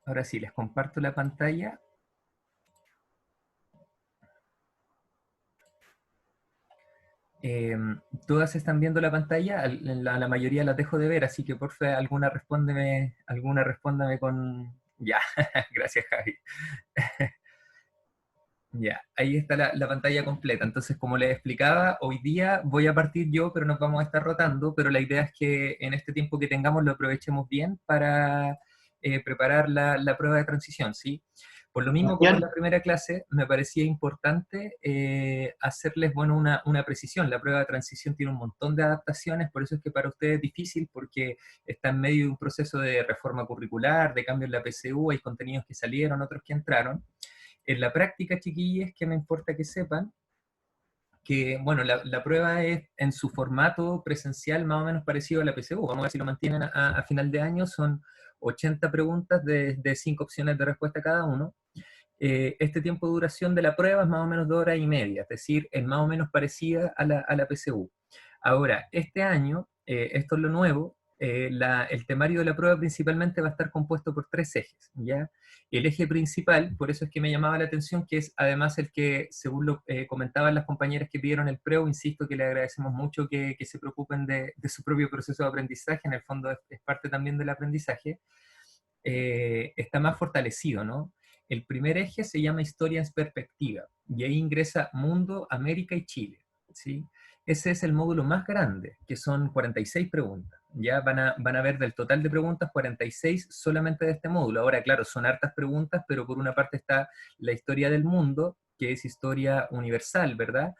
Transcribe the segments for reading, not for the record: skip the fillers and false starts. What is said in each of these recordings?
Ahora sí, les comparto la pantalla. Eh, Todas están viendo la pantalla, la mayoría las dejo de ver, así que por favor alguna respóndame con... Ya, gracias Javi. Ya, ahí está la pantalla completa. Entonces, como les explicaba, hoy día voy a partir yo, pero nos vamos a estar rotando, pero la idea es que en este tiempo que tengamos lo aprovechemos bien para preparar la prueba de transición, ¿sí? Por lo mismo, como en Sebastián, la primera clase, me parecía importante hacerles, bueno, una precisión. La prueba de transición tiene un montón de adaptaciones, por eso es que para ustedes es difícil, porque está en medio de un proceso de reforma curricular, de cambio en la PSU, hay contenidos que salieron, otros que entraron. En la práctica, chiquillos, que me importa que sepan que, bueno, la prueba es en su formato presencial más o menos parecido a la PSU. Vamos a ver si lo mantienen a final de año. Son 80 preguntas de 5 opciones de respuesta cada uno. Este tiempo de duración de la prueba es más o menos 2 horas y media, es decir, es más o menos parecida a la PSU. Ahora, este año, esto es lo nuevo, el temario de la prueba principalmente va a estar compuesto por 3 ejes, ¿ya? El eje principal, por eso es que me llamaba la atención, que es además el que, según lo comentaban las compañeras que pidieron el preo, insisto que le agradecemos mucho que se preocupen de su propio proceso de aprendizaje, en el fondo es parte también del aprendizaje, está más fortalecido, ¿no? El primer eje se llama Historia en Perspectiva, y ahí ingresa Mundo, América y Chile, ¿sí? Ese es el módulo más grande, que son 46 preguntas. Ya van a ver del total de preguntas, 46 solamente de este módulo. Ahora, claro, son hartas preguntas, pero por una parte está la historia del mundo, que es historia universal, ¿verdad?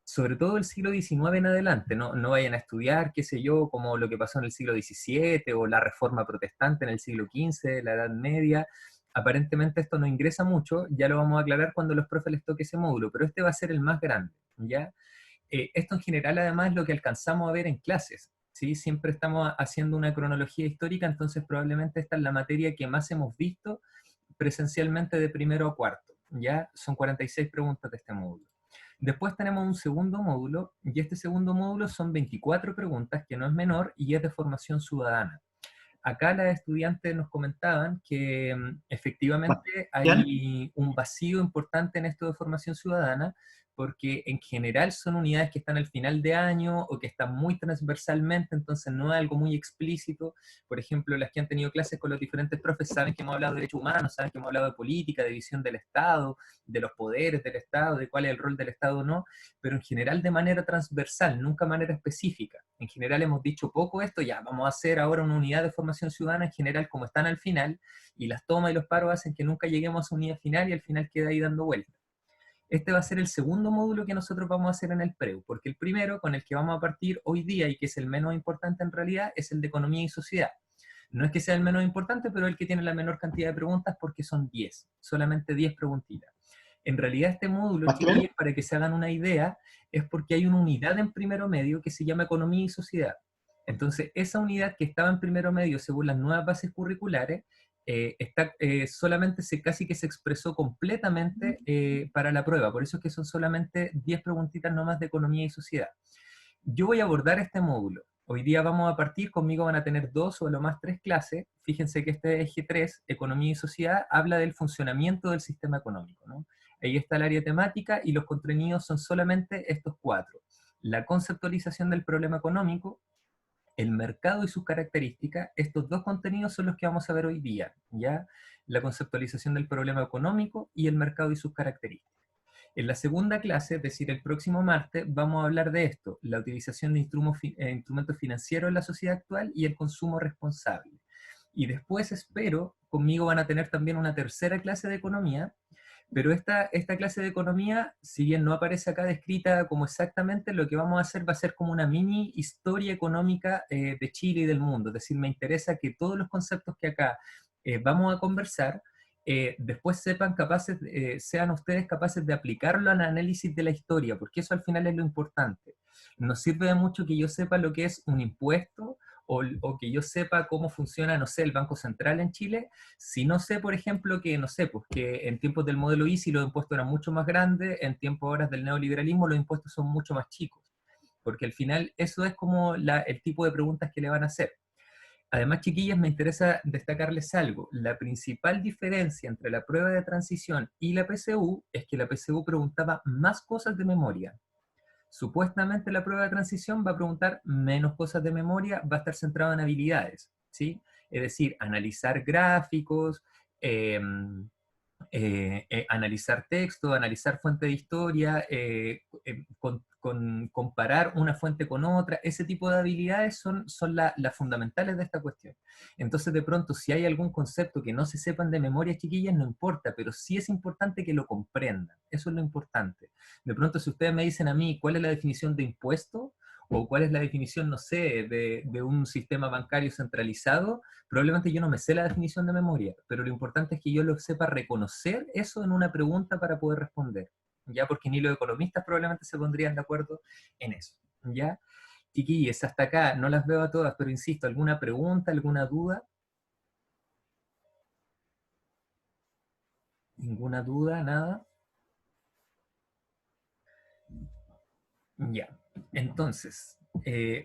Sobre todo el siglo XIX en adelante, no vayan a estudiar, qué sé yo, como lo que pasó en el siglo XVII o la reforma protestante en el siglo XV, la Edad Media. Aparentemente esto no ingresa mucho, ya lo vamos a aclarar cuando los profes les toque ese módulo, pero este va a ser el más grande, ¿ya? Esto en general además es lo que alcanzamos a ver en clases, ¿sí? Siempre estamos haciendo una cronología histórica, entonces probablemente esta es la materia que más hemos visto presencialmente de primero a cuarto, ¿ya? Son 46 preguntas de este módulo. Después tenemos un segundo módulo, y este segundo módulo son 24 preguntas, que no es menor, y es de formación ciudadana. Acá las estudiantes nos comentaban que efectivamente Sebastián, hay un vacío importante en esto de formación ciudadana, porque en general son unidades que están al final de año o que están muy transversalmente, entonces no es algo muy explícito. Por ejemplo, las que han tenido clases con los diferentes profes saben que hemos hablado de derechos humanos, saben que hemos hablado de política, de visión del Estado, de los poderes del Estado, de cuál es el rol del Estado o no, pero en general de manera transversal, nunca de manera específica. En general hemos dicho poco esto, ya vamos a hacer ahora una unidad de formación ciudadana, en general como están al final, y las tomas y los paros hacen que nunca lleguemos a esa unidad final y al final queda ahí dando vueltas. Este va a ser el segundo módulo que nosotros vamos a hacer en el PREU, porque el primero con el que vamos a partir hoy día y que es el menos importante en realidad es el de economía y sociedad. No es que sea el menos importante, pero el que tiene la menor cantidad de preguntas porque son 10, solamente 10 preguntitas. En realidad este módulo, Sebastián, chiquillos, para que se hagan una idea, es porque hay una unidad en primero medio que se llama economía y sociedad. Entonces, esa unidad que estaba en primero medio según las nuevas bases curriculares, solamente casi que se expresó completamente para la prueba. Por eso es que son solamente 10 preguntitas nomás de economía y sociedad. Yo voy a abordar este módulo. Hoy día vamos a partir, conmigo van a tener 2 o a lo más 3 clases. Fíjense que este eje 3, economía y sociedad, habla del funcionamiento del sistema económico, ¿no? Ahí está el área temática y los contenidos son solamente estos 4. La conceptualización del problema económico, el mercado y sus características. Estos 2 contenidos son los que vamos a ver hoy día, ¿ya? La conceptualización del problema económico y el mercado y sus características. En la segunda clase, es decir, el próximo martes, vamos a hablar de esto, la utilización de instrumentos financieros en la sociedad actual y el consumo responsable. Y después espero, conmigo van a tener también una tercera clase de economía, pero esta clase de economía, si bien no aparece acá descrita como exactamente, lo que vamos a hacer va a ser como una mini historia económica de Chile y del mundo. Es decir, me interesa que todos los conceptos que acá vamos a conversar, después sean ustedes capaces de aplicarlo al análisis de la historia, porque eso al final es lo importante. Nos sirve de mucho que yo sepa lo que es un impuesto o que yo sepa cómo funciona, no sé, el Banco Central en Chile, si no sé, por ejemplo, que, no sé, pues que en tiempos del modelo Easy los impuestos eran mucho más grandes, en tiempos ahora del neoliberalismo los impuestos son mucho más chicos, porque al final eso es como el tipo de preguntas que le van a hacer. Además, chiquillas, me interesa destacarles algo. La principal diferencia entre la prueba de transición y la PSU es que la PSU preguntaba más cosas de memoria. Supuestamente la prueba de transición va a preguntar menos cosas de memoria, va a estar centrado en habilidades, ¿sí? Es decir, analizar gráficos, eh, analizar texto, analizar fuente de historia, comparar una fuente con otra, ese tipo de habilidades son las fundamentales de esta cuestión. Entonces, de pronto, si hay algún concepto que no se sepan de memoria, chiquillas, no importa, pero sí es importante que lo comprendan. Eso es lo importante. De pronto, si ustedes me dicen a mí cuál es la definición de impuesto, o cuál es la definición, no sé, de un sistema bancario centralizado, probablemente yo no me sé la definición de memoria, pero lo importante es que yo lo sepa reconocer eso en una pregunta para poder responder, ¿ya? Porque ni los economistas probablemente se pondrían de acuerdo en eso, ¿ya? Chiquillas, hasta acá, no las veo a todas, pero insisto, ¿alguna pregunta, alguna duda? ¿Ninguna duda, nada? Ya. Entonces,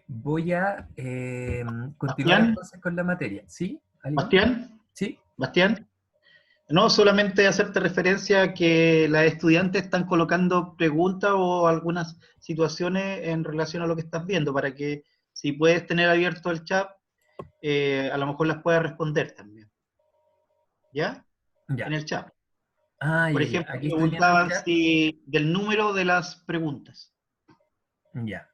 voy a continuar Bastián, entonces con la materia. ¿Sí? ¿Algo? Bastián, ¿Sí? Bastián. No, solamente hacerte referencia a que las estudiantes están colocando preguntas o algunas situaciones en relación a lo que estás viendo, para que si puedes tener abierto el chat, a lo mejor las puedas responder también. ¿Ya? En Ya. el chat. Ah, Por ya, ya. ejemplo, Aquí estoy viendo el preguntaban chat. si del número de las preguntas. Ya.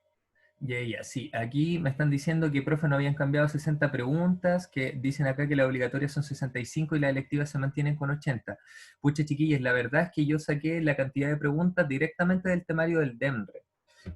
Ya, ya, sí. Aquí me están diciendo que, profe, no habían cambiado 60 preguntas, que dicen acá que las obligatorias son 65 y las electivas se mantienen con 80. Pucha, chiquillas, la verdad es que yo saqué la cantidad de preguntas directamente del temario del DEMRE.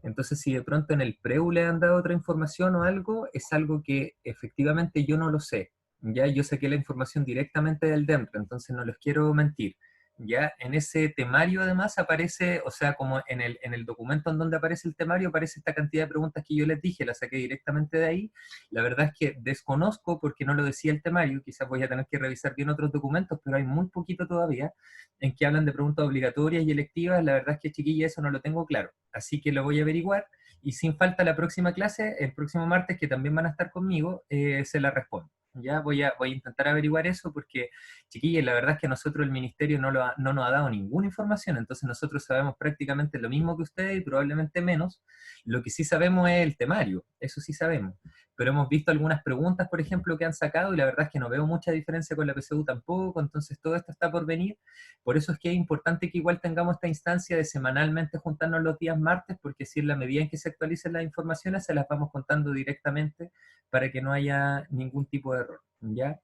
Entonces, si de pronto en el PREU le han dado otra información o algo, es algo que efectivamente yo no lo sé. Ya, yo saqué la información directamente del DEMRE, entonces no les quiero mentir. Ya, en ese temario además aparece, o sea, como en el documento en donde aparece el temario, aparece esta cantidad de preguntas que yo les dije, las saqué directamente de ahí. La verdad es que desconozco porque no lo decía el temario, quizás voy a tener que revisar bien otros documentos, pero hay muy poquito todavía en que hablan de preguntas obligatorias y electivas. La verdad es que, chiquilla, eso no lo tengo claro, así que lo voy a averiguar y sin falta la próxima clase, el próximo martes, que también van a estar conmigo, se la respondo. Ya voy a intentar averiguar eso porque, chiquillos, la verdad es que a nosotros el ministerio no nos ha dado ninguna información, entonces nosotros sabemos prácticamente lo mismo que ustedes y probablemente menos. Lo que sí sabemos es el temario, eso sí sabemos. Pero hemos visto algunas preguntas, por ejemplo, que han sacado y la verdad es que no veo mucha diferencia con la PSU tampoco, entonces todo esto está por venir. Por eso es que es importante que igual tengamos esta instancia de semanalmente juntarnos los días martes, porque si en la medida en que se actualicen las informaciones, se las vamos contando directamente para que no haya ningún tipo de error, ¿ya?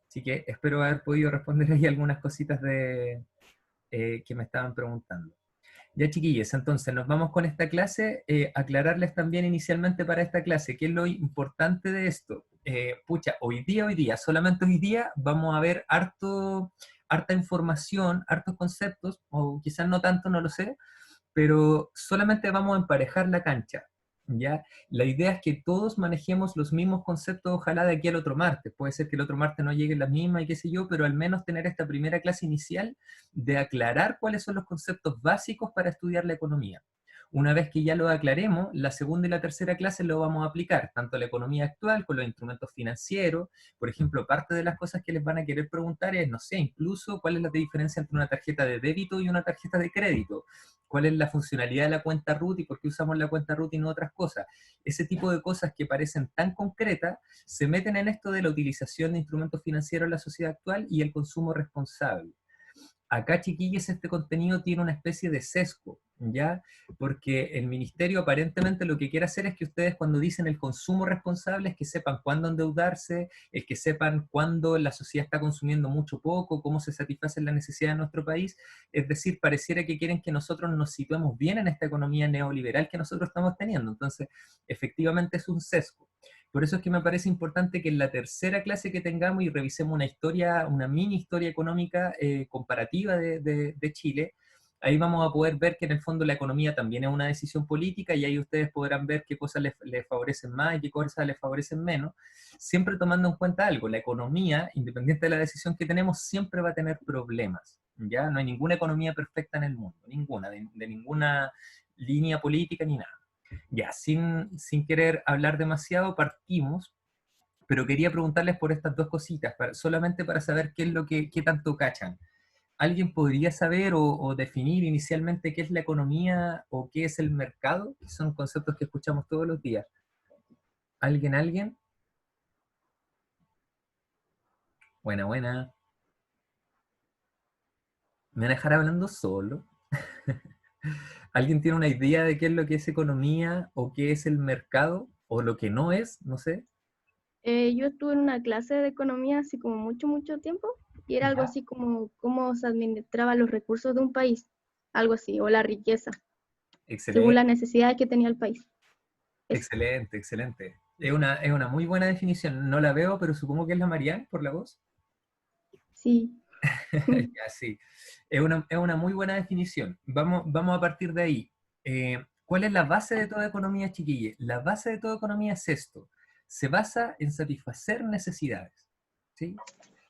Así que espero haber podido responder ahí algunas cositas que me estaban preguntando. Ya, chiquillos, entonces nos vamos con esta clase. Aclararles también inicialmente para esta clase qué es lo importante de esto. Pucha, hoy día, solamente hoy día vamos a ver harta información, hartos conceptos, o quizás no tanto, no lo sé, pero solamente vamos a emparejar la cancha, ¿ya? La idea es que todos manejemos los mismos conceptos, ojalá de aquí al otro martes. Puede ser que el otro martes no lleguen las mismas y qué sé yo, pero al menos tener esta primera clase inicial de aclarar cuáles son los conceptos básicos para estudiar la economía. Una vez que ya lo aclaremos, la segunda y la tercera clase lo vamos a aplicar, tanto a la economía actual con los instrumentos financieros. Por ejemplo, parte de las cosas que les van a querer preguntar es, no sé, incluso cuál es la diferencia entre una tarjeta de débito y una tarjeta de crédito, cuál es la funcionalidad de la cuenta RUT y por qué usamos la cuenta RUT y no otras cosas. Ese tipo de cosas que parecen tan concretas se meten en esto de la utilización de instrumentos financieros en la sociedad actual y el consumo responsable. Acá, chiquillos, este contenido tiene una especie de sesgo, ¿ya? Porque el ministerio aparentemente lo que quiere hacer es que ustedes, cuando dicen el consumo responsable, es que sepan cuándo endeudarse, es que sepan cuándo la sociedad está consumiendo mucho poco, cómo se satisfacen las necesidades de nuestro país. Es decir, pareciera que quieren que nosotros nos situemos bien en esta economía neoliberal que nosotros estamos teniendo. Entonces, efectivamente es un sesgo. Por eso es que me parece importante que en la tercera clase que tengamos y revisemos una historia, una mini historia económica comparativa de Chile, ahí vamos a poder ver que en el fondo la economía también es una decisión política y ahí ustedes podrán ver qué cosas les favorecen más y qué cosas les favorecen menos, siempre tomando en cuenta algo: la economía, independiente de la decisión que tenemos, siempre va a tener problemas, ¿ya? No hay ninguna economía perfecta en el mundo, ninguna, de ninguna línea política ni nada. Ya, sin querer hablar demasiado, partimos. pero quería preguntarles por estas dos cositas, solamente para saber qué es lo qué tanto cachan. ¿Alguien podría saber o definir inicialmente qué es la economía o qué es el mercado? Que son conceptos que escuchamos todos los días. ¿Alguien, alguien? Buena, buena. ¿Me van a dejar hablando solo? ¿Alguien tiene una idea de qué es lo que es economía o qué es el mercado o lo que no es? No sé. Yo estuve en una clase de economía así como mucho tiempo y era algo Ya. así como cómo se administraban los recursos de un país, algo así, o la riqueza, según Excelente, las necesidades que tenía el país. Eso, excelente, excelente. Es una muy buena definición. No la veo, pero supongo que es la Marianne por la voz. sí. Ya, sí. Es una muy buena definición. Vamos a partir de ahí. ¿Cuál es la base de toda economía, chiquille? La base de toda economía es esto. Se basa en satisfacer necesidades. ¿Sí?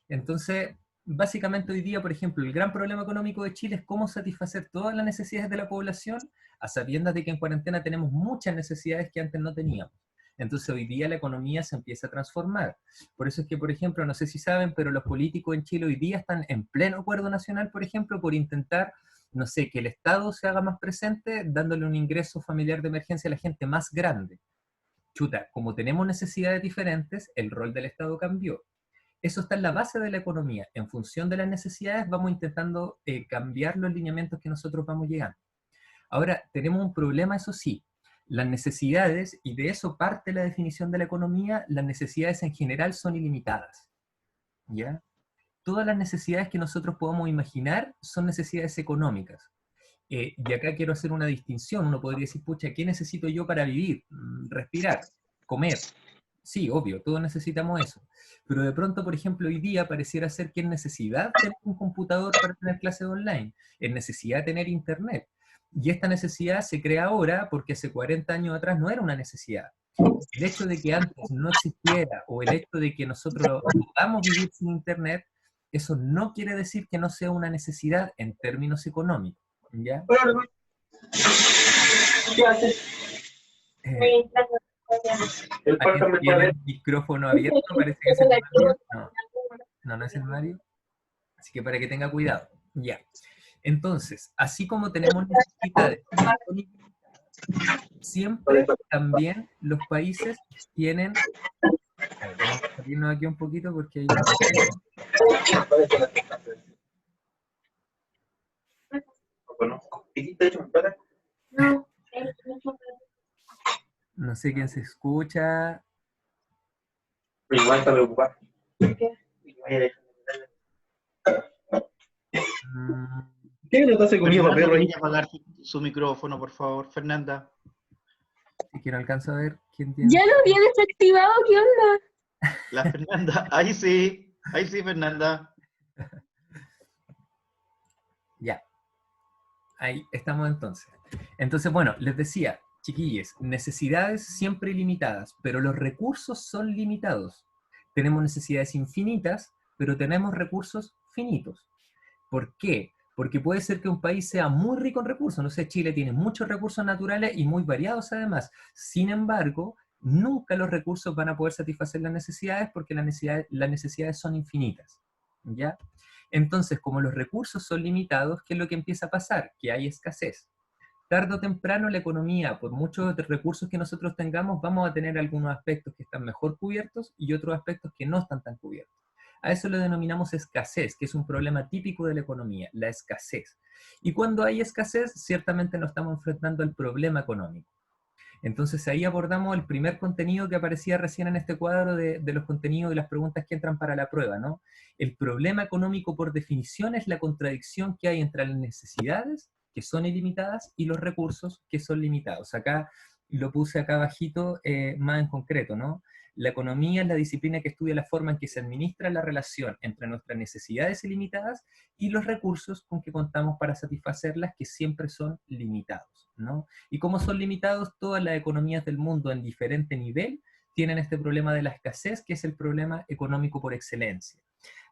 Entonces, básicamente hoy día, por ejemplo, el gran problema económico de Chile es cómo satisfacer todas las necesidades de la población, a sabiendas de que en cuarentena tenemos muchas necesidades que antes no teníamos. Entonces hoy día la economía se empieza a transformar. Por eso es que, por ejemplo, no sé si saben, pero los políticos en Chile hoy día están en pleno acuerdo nacional, por ejemplo, por intentar, no sé, que el Estado se haga más presente, dándole un ingreso familiar de emergencia a la gente más grande. Chuta, como tenemos necesidades diferentes, el rol del Estado cambió. Eso está en la base de la economía. En función de las necesidades vamos intentando cambiar los lineamientos que nosotros vamos llegando. Ahora, tenemos un problema, eso sí, las necesidades, y de eso parte la definición de la economía, las necesidades en general son ilimitadas. ¿Ya? Todas las necesidades que nosotros podamos imaginar son necesidades económicas. Y acá quiero hacer una distinción. Uno podría decir, pucha, ¿qué necesito yo para vivir? Respirar, comer. Sí, obvio, todos necesitamos eso. Pero de pronto, por ejemplo, hoy día pareciera ser que es necesidad tener un computador para tener clases online, es necesidad tener internet. Y esta necesidad se crea ahora porque hace 40 años atrás no era una necesidad. El hecho de que antes no existiera o el hecho de que nosotros podamos vivir sin internet, eso no quiere decir que no sea una necesidad en términos económicos. ¿Ya? ¿Qué haces? Eh, ¿Alguien tiene el micrófono abierto? Parece que es el Mario. No, no, no es el Mario. Así que para que tenga cuidado. Ya. Entonces, así como tenemos necesidades, siempre también los países tienen... A ver, vamos a salirnos aquí un poquito porque hay... No. No sé quién se escucha. Igual está preocupado. Mm, ¿Qué no te hace comida para Fernanda, perro ahí? ¿podría apagar su micrófono, por favor? Fernanda. es que no alcanzo a ver quién tiene. Ya lo había desactivado, ¿qué onda? La Fernanda. Ahí sí, Fernanda. Ya. Ahí estamos entonces. Entonces, bueno, les decía, chiquillos, necesidades siempre ilimitadas, pero los recursos son limitados. Tenemos necesidades infinitas, pero tenemos recursos finitos. ¿Por qué? Porque puede ser que un país sea muy rico en recursos. No sé, Chile tiene muchos recursos naturales y muy variados además. Sin embargo, nunca los recursos van a poder satisfacer las necesidades porque las necesidades son infinitas. ¿Ya? Entonces, como los recursos son limitados, ¿qué es lo que empieza a pasar? Que hay escasez. Tarde o temprano la economía, por muchos recursos que nosotros tengamos, vamos a tener algunos aspectos que están mejor cubiertos y otros aspectos que no están tan cubiertos. A eso lo denominamos escasez, que es un problema típico de la economía, la escasez. Y cuando hay escasez, ciertamente nos estamos enfrentando al problema económico. Entonces ahí abordamos el primer contenido que aparecía recién en este cuadro de los contenidos y las preguntas que entran para la prueba, ¿no? El problema económico por definición es la contradicción que hay entre las necesidades, que son ilimitadas, y los recursos, que son limitados. Acá lo puse acá abajito más en concreto, ¿no? La economía es la disciplina que estudia la forma en que se administra la relación entre nuestras necesidades ilimitadas y los recursos con que contamos para satisfacerlas, que siempre son limitados, ¿no? Y como son limitados, todas las economías del mundo en diferente nivel tienen este problema de la escasez, que es el problema económico por excelencia.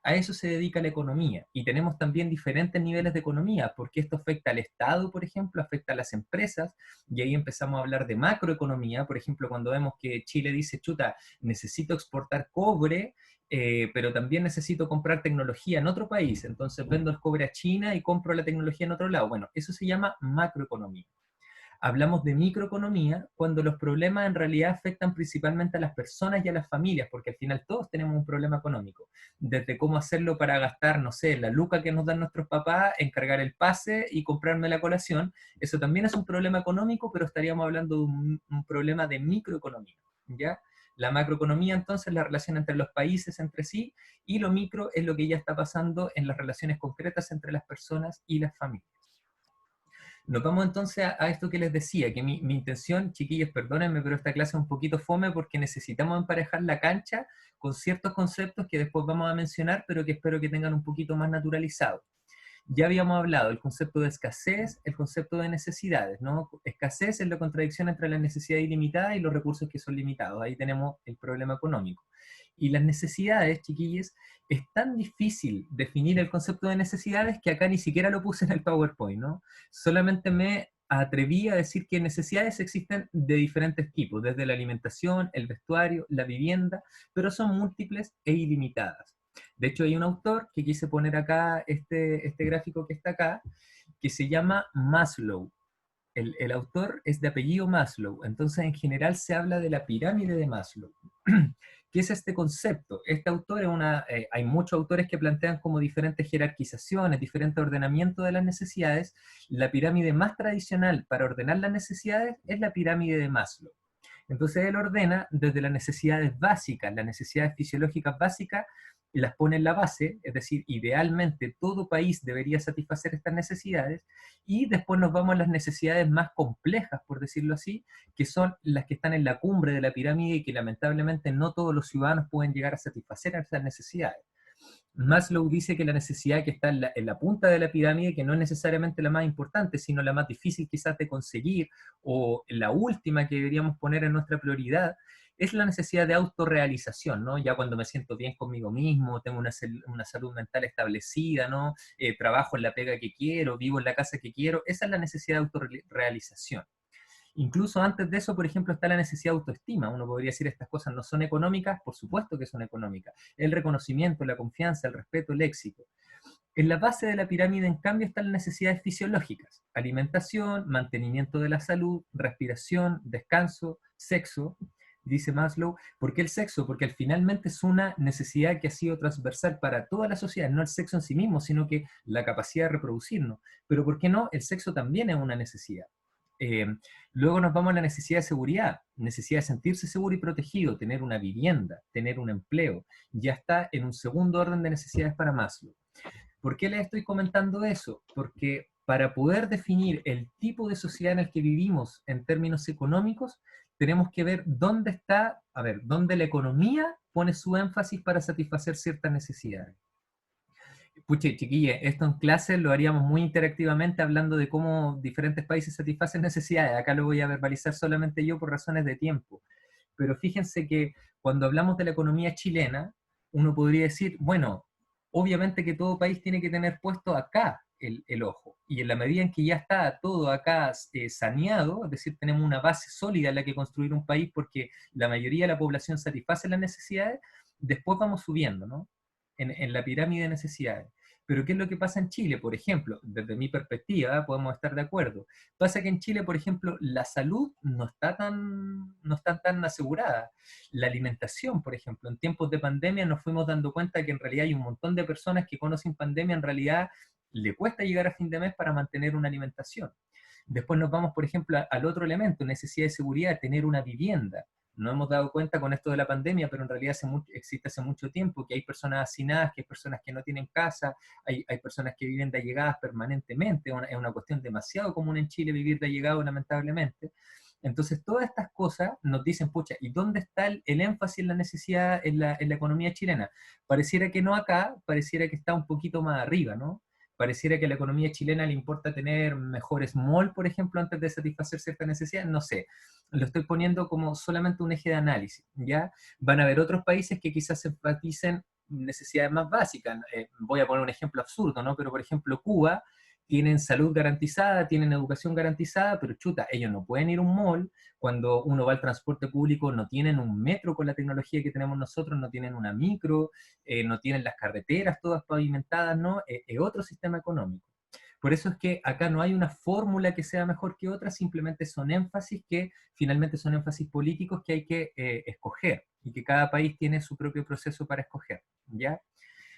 A eso se dedica la economía. Y tenemos también diferentes niveles de economía, porque esto afecta al Estado, por ejemplo, afecta a las empresas, y ahí empezamos a hablar de macroeconomía. Por ejemplo, cuando vemos que Chile dice, chuta, necesito exportar cobre, pero también necesito comprar tecnología en otro país, entonces vendo el cobre a China y compro la tecnología en otro lado. Bueno, eso se llama macroeconomía. Hablamos de microeconomía cuando los problemas en realidad afectan principalmente a las personas y a las familias, porque al final todos tenemos un problema económico. Desde cómo hacerlo para gastar, no sé, la luca que nos dan nuestros papás, encargar el pase y comprarme la colación, eso también es un problema económico, pero estaríamos hablando de un problema de microeconomía, ¿ya? La macroeconomía, entonces, la relación entre los países entre sí, y lo micro es lo que ya está pasando en las relaciones concretas entre las personas y las familias. Nos vamos entonces a esto que les decía, que mi intención, chiquillos, perdónenme, pero esta clase es un poquito fome porque necesitamos emparejar la cancha con ciertos conceptos que después vamos a mencionar, pero que espero que tengan un poquito más naturalizado. Ya habíamos hablado del concepto de escasez, el concepto de necesidades, ¿no? Escasez es la contradicción entre la necesidad ilimitada y los recursos que son limitados. Ahí tenemos el problema económico. Y las necesidades, chiquillos, es tan difícil definir el concepto de necesidades que acá ni siquiera lo puse en el PowerPoint, ¿no? Solamente me atreví a decir que necesidades existen de diferentes tipos, desde la alimentación, el vestuario, la vivienda, pero son múltiples e ilimitadas. De hecho, hay un autor que quise poner acá, este gráfico que está acá, que se llama Maslow. El autor es de apellido Maslow, entonces en general se habla de la pirámide de Maslow. ¿Qué es este concepto? Este autor es hay muchos autores que plantean como diferentes jerarquizaciones, diferentes ordenamientos de las necesidades. La pirámide más tradicional para ordenar las necesidades es la pirámide de Maslow. Entonces él ordena desde las necesidades básicas, las necesidades fisiológicas básicas, las pone en la base, es decir, idealmente todo país debería satisfacer estas necesidades, y después nos vamos a las necesidades más complejas, por decirlo así, que son las que están en la cumbre de la pirámide y que lamentablemente no todos los ciudadanos pueden llegar a satisfacer esas necesidades. Maslow dice que la necesidad que está en la punta de la pirámide, que no es necesariamente la más importante, sino la más difícil quizás de conseguir, o la última que deberíamos poner en nuestra prioridad, es la necesidad de autorrealización, ¿no? Ya cuando me siento bien conmigo mismo, tengo una salud mental establecida, ¿no? Trabajo en la pega que quiero, vivo en la casa que quiero, esa es la necesidad de autorrealización. Incluso antes de eso, por ejemplo, está la necesidad de autoestima. Uno podría decir, estas cosas no son económicas, por supuesto que son económicas. El reconocimiento, la confianza, el respeto, el éxito. En la base de la pirámide, en cambio, están las necesidades fisiológicas: alimentación, mantenimiento de la salud, respiración, descanso, sexo, dice Maslow. ¿Por qué el sexo? Porque finalmente es una necesidad que ha sido transversal para toda la sociedad, no el sexo en sí mismo, sino que la capacidad de reproducirnos. Pero ¿por qué no? El sexo también es una necesidad. Eh, Luego nos vamos a la necesidad de seguridad, necesidad de sentirse seguro y protegido, tener una vivienda, tener un empleo. Ya está en un segundo orden de necesidades para Maslow. ¿Por qué les estoy comentando eso? Porque para poder definir el tipo de sociedad en el que vivimos en términos económicos, tenemos que ver dónde está, dónde la economía pone su énfasis para satisfacer ciertas necesidades. Puche, chiquilla, esto en clase lo haríamos muy interactivamente, hablando de cómo diferentes países satisfacen necesidades. Acá lo voy a verbalizar solamente yo por razones de tiempo. Pero fíjense que cuando hablamos de la economía chilena, uno podría decir, bueno, obviamente que todo país tiene que tener puesto acá el ojo. Y en la medida en que ya está todo acá saneado, es decir, tenemos una base sólida en la que construir un país porque la mayoría de la población satisface las necesidades, después vamos subiendo, ¿no? En la pirámide de necesidades. Pero ¿qué es lo que pasa en Chile? Por ejemplo, desde mi perspectiva, podemos estar de acuerdo. Pasa que en Chile, por ejemplo, la salud no está tan asegurada. La alimentación, por ejemplo, en tiempos de pandemia nos fuimos dando cuenta que en realidad hay un montón de personas que con o sin pandemia en realidad le cuesta llegar a fin de mes para mantener una alimentación. Después nos vamos, por ejemplo, al otro elemento, necesidad de seguridad, tener una vivienda. No hemos dado cuenta con esto de la pandemia, pero en realidad existe hace mucho tiempo que hay personas hacinadas, que hay personas que no tienen casa, hay personas que viven de allegadas permanentemente. Es una cuestión demasiado común en Chile vivir de allegado, lamentablemente. Entonces, todas estas cosas nos dicen, pucha, ¿y dónde está el énfasis en la necesidad en la economía chilena? Pareciera que no acá, pareciera que está un poquito más arriba, ¿no? Pareciera que a la economía chilena le importa tener mejores mall, por ejemplo, antes de satisfacer ciertas necesidades. No sé, lo estoy poniendo como solamente un eje de análisis, ¿ya? Van a haber otros países que quizás se enfaticen necesidades más básicas. Voy a poner un ejemplo absurdo, ¿no? Pero, por ejemplo, Cuba tienen salud garantizada, tienen educación garantizada, pero chuta, ellos no pueden ir a un mall. Cuando uno va al transporte público, no tienen un metro con la tecnología que tenemos nosotros, no tienen una micro, no tienen las carreteras todas pavimentadas, ¿no? Es otro sistema económico. Por eso es que acá no hay una fórmula que sea mejor que otra, simplemente son énfasis que finalmente son énfasis políticos que hay que escoger y que cada país tiene su propio proceso para escoger, ¿ya?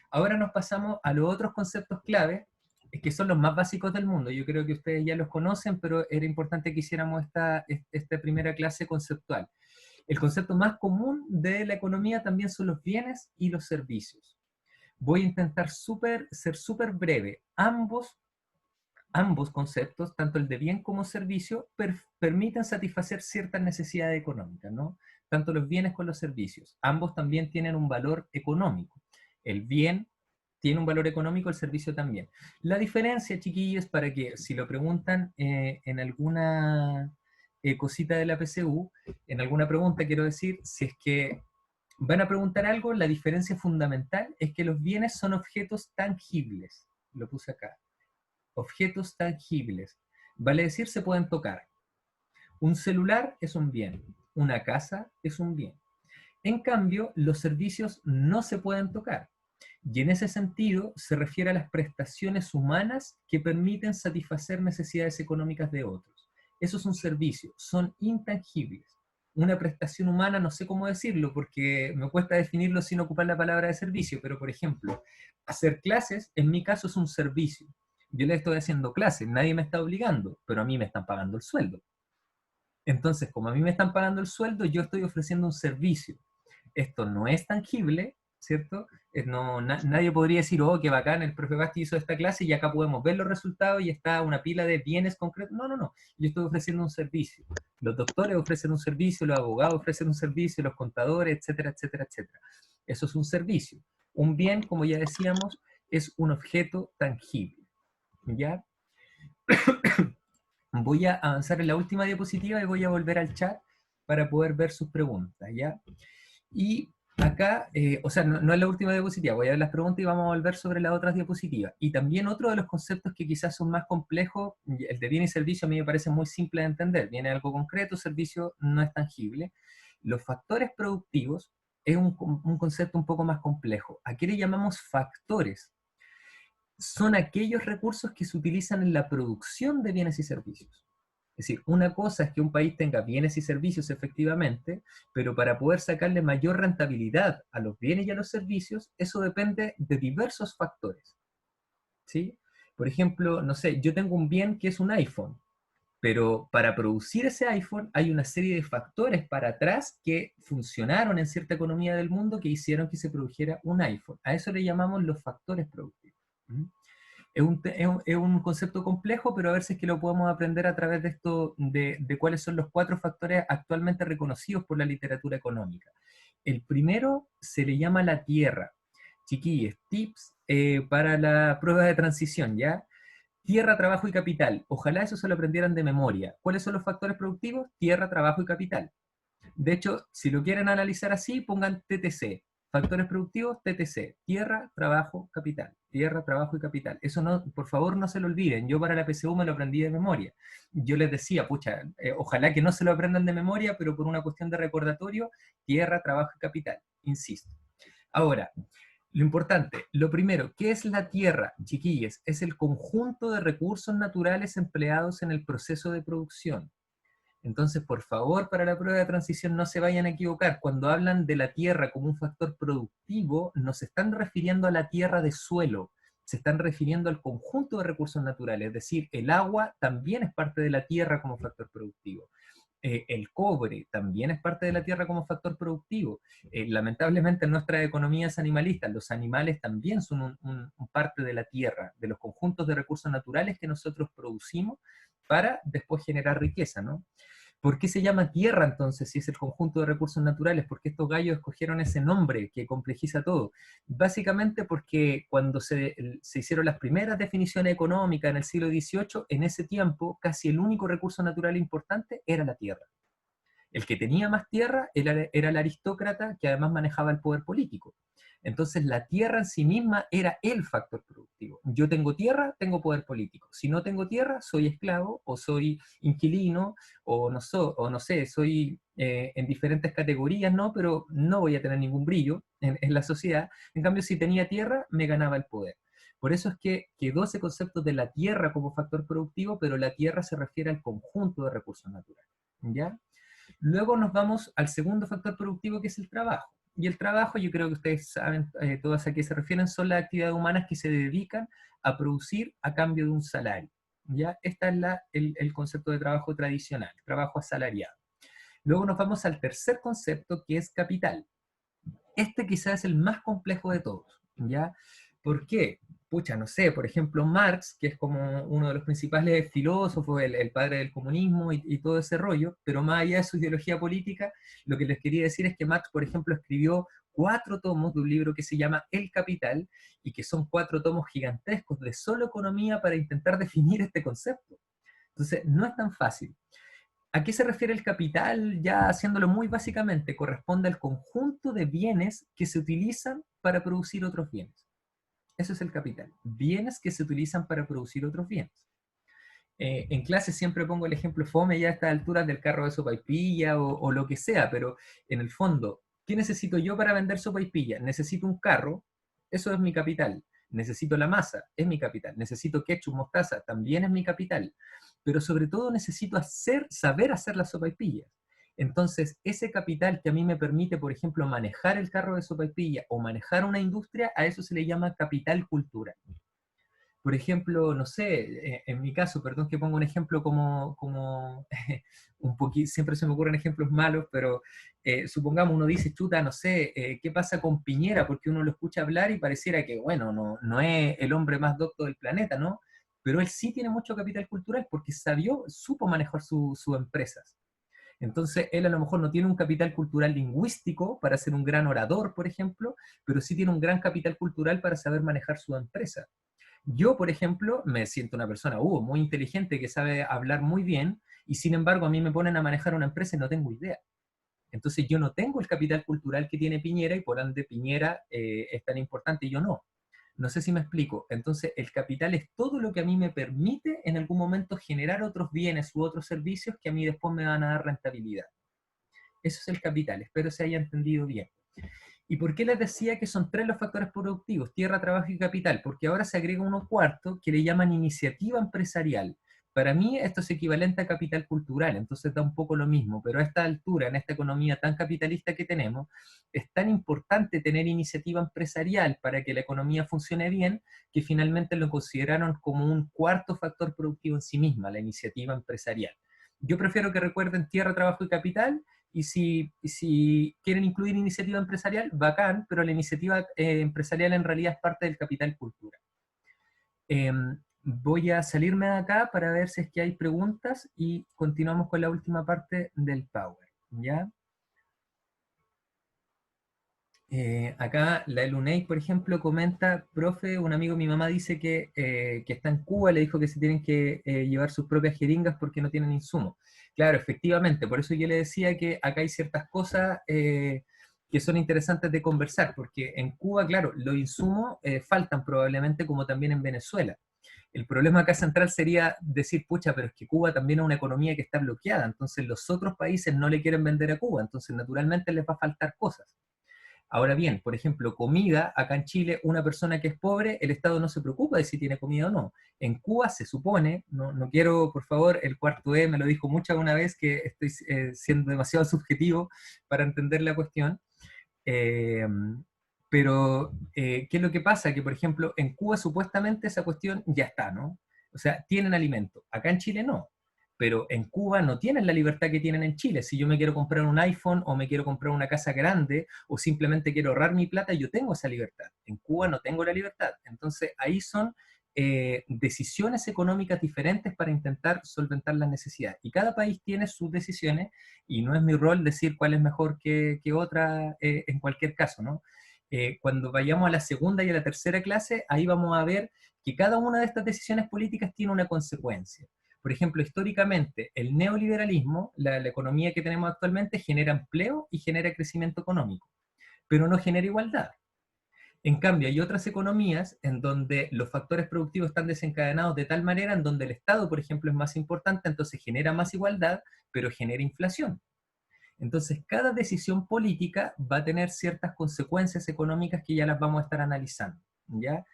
Ahora nos pasamos a los otros conceptos clave, que son los más básicos del mundo. Yo creo que ustedes ya los conocen, pero era importante que hiciéramos esta primera clase conceptual. El concepto más común de la economía también son los bienes y los servicios. Voy a intentar ser súper breve. Ambos conceptos, tanto el de bien como servicio, permiten satisfacer ciertas necesidades económicas, ¿no? Tanto los bienes como los servicios. Ambos también tienen un valor económico. El bien tiene un valor económico, el servicio también. La diferencia, chiquillos, para que si lo preguntan en alguna cosita de la PSU, en alguna pregunta quiero decir, si es que van a preguntar algo, la diferencia fundamental es que los bienes son objetos tangibles. Lo puse acá. Objetos tangibles. Vale decir, se pueden tocar. Un celular es un bien. Una casa es un bien. En cambio, los servicios no se pueden tocar. Y en ese sentido se refiere a las prestaciones humanas que permiten satisfacer necesidades económicas de otros. Eso es un servicio, son intangibles. Una prestación humana, no sé cómo decirlo, porque me cuesta definirlo sin ocupar la palabra de servicio, pero por ejemplo, hacer clases, en mi caso es un servicio. Yo le estoy haciendo clases, nadie me está obligando, pero a mí me están pagando el sueldo. Entonces, como a mí me están pagando el sueldo, yo estoy ofreciendo un servicio. Esto no es tangible, ¿cierto? Nadie podría decir, oh, qué bacán, el profe Basti hizo esta clase y acá podemos ver los resultados y está una pila de bienes concretos. No, no, no. Yo estoy ofreciendo un servicio. Los doctores ofrecen un servicio, los abogados ofrecen un servicio, los contadores, etcétera, etcétera, etcétera. Eso es un servicio. Un bien, como ya decíamos, es un objeto tangible. ¿Ya? Voy a avanzar en la última diapositiva y voy a volver al chat para poder ver sus preguntas, ¿ya? Y acá, o sea, no es la última diapositiva, voy a ver las preguntas y vamos a volver sobre las otras diapositivas. Y también otro de los conceptos que quizás son más complejos, el de bien y servicio a mí me parece muy simple de entender. Viene algo concreto, servicio no es tangible. Los factores productivos es un concepto un poco más complejo. ¿A qué le llamamos factores? Son aquellos recursos que se utilizan en la producción de bienes y servicios. Es decir, una cosa es que un país tenga bienes y servicios efectivamente, pero para poder sacarle mayor rentabilidad a los bienes y a los servicios, eso depende de diversos factores. ¿Sí? Por ejemplo, no sé, yo tengo un bien que es un iPhone, pero para producir ese iPhone hay una serie de factores para atrás que funcionaron en cierta economía del mundo que hicieron que se produjera un iPhone. A eso le llamamos los factores productivos. Es un concepto complejo, pero a ver si es que lo podemos aprender a través de esto, de cuáles son los 4 factores actualmente reconocidos por la literatura económica. El primero se le llama la tierra. Chiquillos, tips para la prueba de transición, ¿ya? Tierra, trabajo y capital. Ojalá eso se lo aprendieran de memoria. ¿Cuáles son los factores productivos? Tierra, trabajo y capital. De hecho, si lo quieren analizar así, pongan TTC. Factores productivos, TTC. Tierra, trabajo, capital. Tierra, trabajo y capital. Eso no, por favor no se lo olviden. Yo para la PSU me lo aprendí de memoria. Yo les decía, pucha, ojalá que no se lo aprendan de memoria, pero por una cuestión de recordatorio, tierra, trabajo y capital. Insisto. Ahora, lo importante, lo primero, ¿qué es la tierra, chiquillos? Es el conjunto de recursos naturales empleados en el proceso de producción. Entonces, por favor, para la prueba de transición no se vayan a equivocar. Cuando hablan de la tierra como un factor productivo, no se están refiriendo a la tierra de suelo, se están refiriendo al conjunto de recursos naturales, es decir, el agua también es parte de la tierra como factor productivo. El cobre también es parte de la tierra como factor productivo. Lamentablemente en nuestras economías animalistas, los animales también son un parte de la tierra, de los conjuntos de recursos naturales que nosotros producimos para después generar riqueza, ¿no? ¿Por qué se llama tierra entonces si es el conjunto de recursos naturales? ¿Por qué estos gallos escogieron ese nombre que complejiza todo? Básicamente porque cuando se hicieron las primeras definiciones económicas en el siglo XVIII, en ese tiempo casi el único recurso natural importante era la tierra. El que tenía más tierra era el aristócrata que además manejaba el poder político. Entonces la tierra en sí misma era el factor productivo. Yo tengo tierra, tengo poder político. Si no tengo tierra, soy esclavo o soy inquilino o no sé, soy en diferentes categorías, ¿no? Pero no voy a tener ningún brillo en la sociedad. En cambio, si tenía tierra, me ganaba el poder. Por eso es que quedó ese concepto de la tierra como factor productivo, pero la tierra se refiere al conjunto de recursos naturales, ¿ya? Luego nos vamos al segundo factor productivo, que es el trabajo. Y el trabajo, yo creo que ustedes saben, todas a qué se refieren, son las actividades humanas que se dedican a producir a cambio de un salario. ¿Ya? Este es el concepto de trabajo tradicional, trabajo asalariado. Luego nos vamos al tercer concepto, que es capital. Este quizás es el más complejo de todos, ¿ya? ¿Por qué? Pucha, no sé, por ejemplo, Marx, que es como uno de los principales filósofos, el padre del comunismo y todo ese rollo, pero más allá de su ideología política, lo que les quería decir es que Marx, por ejemplo, escribió 4 tomos de un libro que se llama El Capital, y que son 4 tomos gigantescos de solo economía para intentar definir este concepto. Entonces, no es tan fácil. ¿A qué se refiere el capital? Ya haciéndolo muy básicamente, corresponde al conjunto de bienes que se utilizan para producir otros bienes. Eso es el capital. Bienes que se utilizan para producir otros bienes. En clase siempre pongo el ejemplo fome ya a estas alturas del carro de sopaipilla o lo que sea, pero en el fondo, ¿qué necesito yo para vender sopaipilla? Necesito un carro, eso es mi capital. Necesito la masa, es mi capital. Necesito ketchup, mostaza, también es mi capital. Pero sobre todo necesito saber hacer las sopaipillas. Entonces, ese capital que a mí me permite, por ejemplo, manejar el carro de sopaipilla o manejar una industria, a eso se le llama capital cultural. Por ejemplo, no sé, en mi caso, perdón que ponga un ejemplo como un poquito, siempre se me ocurren ejemplos malos, pero supongamos uno dice, chuta, no sé, ¿qué pasa con Piñera? Porque uno lo escucha hablar y pareciera que, bueno, no es el hombre más docto del planeta, ¿no? Pero él sí tiene mucho capital cultural porque supo manejar sus empresas. Entonces, él a lo mejor no tiene un capital cultural lingüístico para ser un gran orador, por ejemplo, pero sí tiene un gran capital cultural para saber manejar su empresa. Yo, por ejemplo, me siento una persona muy inteligente que sabe hablar muy bien y sin embargo a mí me ponen a manejar una empresa y no tengo idea. Entonces yo no tengo el capital cultural que tiene Piñera y por ende Piñera es tan importante y yo no. No sé si me explico. Entonces el capital es todo lo que a mí me permite en algún momento generar otros bienes u otros servicios que a mí después me van a dar rentabilidad. Eso es el capital. Espero se haya entendido bien. ¿Y por qué les decía que son 3 los factores productivos? Tierra, trabajo y capital. Porque ahora se agrega uno cuarto que le llaman iniciativa empresarial. Para mí esto es equivalente a capital cultural, entonces da un poco lo mismo, pero a esta altura, en esta economía tan capitalista que tenemos, es tan importante tener iniciativa empresarial para que la economía funcione bien, que finalmente lo consideraron como un cuarto factor productivo en sí misma, la iniciativa empresarial. Yo prefiero que recuerden tierra, trabajo y capital, y si quieren incluir iniciativa empresarial, bacán, pero la iniciativa empresarial en realidad es parte del capital cultural. Voy a salirme de acá para ver si es que hay preguntas y continuamos con la última parte del Power, ¿ya? Acá la Elunei, por ejemplo, comenta, profe, un amigo de mi mamá dice que está en Cuba, le dijo que se tienen que llevar sus propias jeringas porque no tienen insumos. Claro, efectivamente, por eso yo le decía que acá hay ciertas cosas que son interesantes de conversar, porque en Cuba, claro, los insumos faltan probablemente como también en Venezuela. El problema acá central sería decir, pucha, pero es que Cuba también es una economía que está bloqueada, entonces los otros países no le quieren vender a Cuba, entonces naturalmente les va a faltar cosas. Ahora bien, por ejemplo, comida, acá en Chile, una persona que es pobre, el Estado no se preocupa de si tiene comida o no. En Cuba se supone, no quiero, por favor, el cuarto E me lo dijo muchas una vez que estoy siendo demasiado subjetivo para entender la cuestión, eh, pero, ¿qué es lo que pasa? Que, por ejemplo, en Cuba supuestamente esa cuestión ya está, ¿no? O sea, tienen alimento. Acá en Chile no. Pero en Cuba no tienen la libertad que tienen en Chile. Si yo me quiero comprar un iPhone o me quiero comprar una casa grande o simplemente quiero ahorrar mi plata, yo tengo esa libertad. En Cuba no tengo la libertad. Entonces ahí son decisiones económicas diferentes para intentar solventar las necesidades. Y cada país tiene sus decisiones y no es mi rol decir cuál es mejor que otra en cualquier caso, ¿no? Cuando vayamos a la segunda y a la tercera clase, ahí vamos a ver que cada una de estas decisiones políticas tiene una consecuencia. Por ejemplo, históricamente, el neoliberalismo, la economía que tenemos actualmente, genera empleo y genera crecimiento económico, pero no genera igualdad. En cambio, hay otras economías en donde los factores productivos están desencadenados de tal manera en donde el Estado, por ejemplo, es más importante, entonces genera más igualdad, pero genera inflación. Entonces, cada decisión política va a tener ciertas consecuencias económicas que ya las vamos a estar analizando, ¿ya?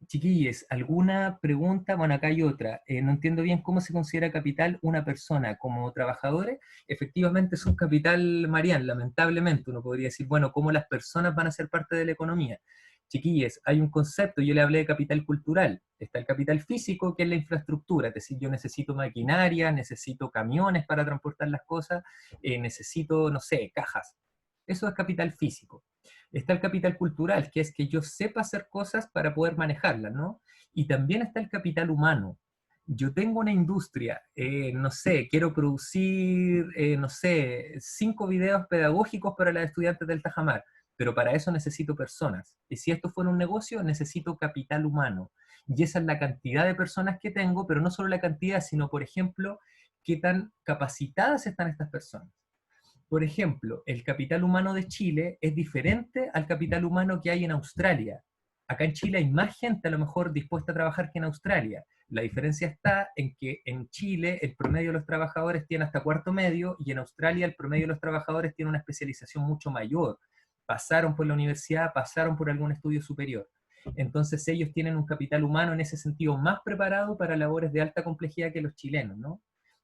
Chiquillos, ¿alguna pregunta? Bueno, acá hay otra. No entiendo bien cómo se considera capital una persona como trabajadores. Efectivamente es un capital, Marian, lamentablemente. Uno podría decir, bueno, ¿cómo las personas van a ser parte de la economía? Chiquillos, hay un concepto, yo le hablé de capital cultural. Está el capital físico, que es la infraestructura. Es decir, yo necesito maquinaria, necesito camiones para transportar las cosas, necesito, no sé, cajas. Eso es capital físico. Está el capital cultural, que es que yo sepa hacer cosas para poder manejarlas, ¿no? Y también está el capital humano. Yo tengo una industria, no sé, quiero producir, no sé, 5 videos pedagógicos para los estudiantes del Tajamar, pero para eso necesito personas. Y si esto fuera un negocio, necesito capital humano. Y esa es la cantidad de personas que tengo, pero no solo la cantidad, sino, por ejemplo, qué tan capacitadas están estas personas. Por ejemplo, el capital humano de Chile es diferente al capital humano que hay en Australia. Acá en Chile hay más gente a lo mejor dispuesta a trabajar que en Australia. La diferencia está en que en Chile el promedio de los trabajadores tiene hasta cuarto medio y en Australia el promedio de los trabajadores tiene una especialización mucho mayor. Pasaron por la universidad, pasaron por algún estudio superior. Entonces ellos tienen un capital humano en ese sentido más preparado para labores de alta complejidad que los chilenos, ¿no?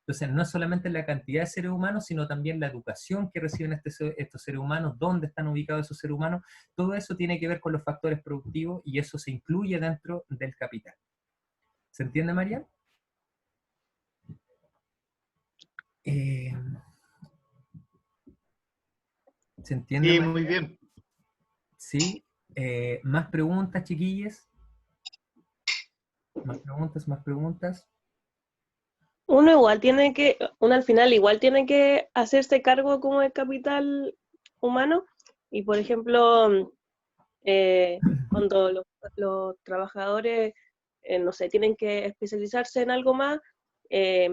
Entonces, no es solamente la cantidad de seres humanos, sino también la educación que reciben estos seres humanos, dónde están ubicados esos seres humanos. Todo eso tiene que ver con los factores productivos y eso se incluye dentro del capital. ¿Se entiende, María? ¿Se entiende, Sí, María? muy bien. ¿Sí? ¿Más preguntas, chiquillas? ¿Más preguntas, más preguntas? Uno al final igual tiene que hacerse cargo como de capital humano y por ejemplo, cuando los trabajadores, no sé, tienen que especializarse en algo más, eh,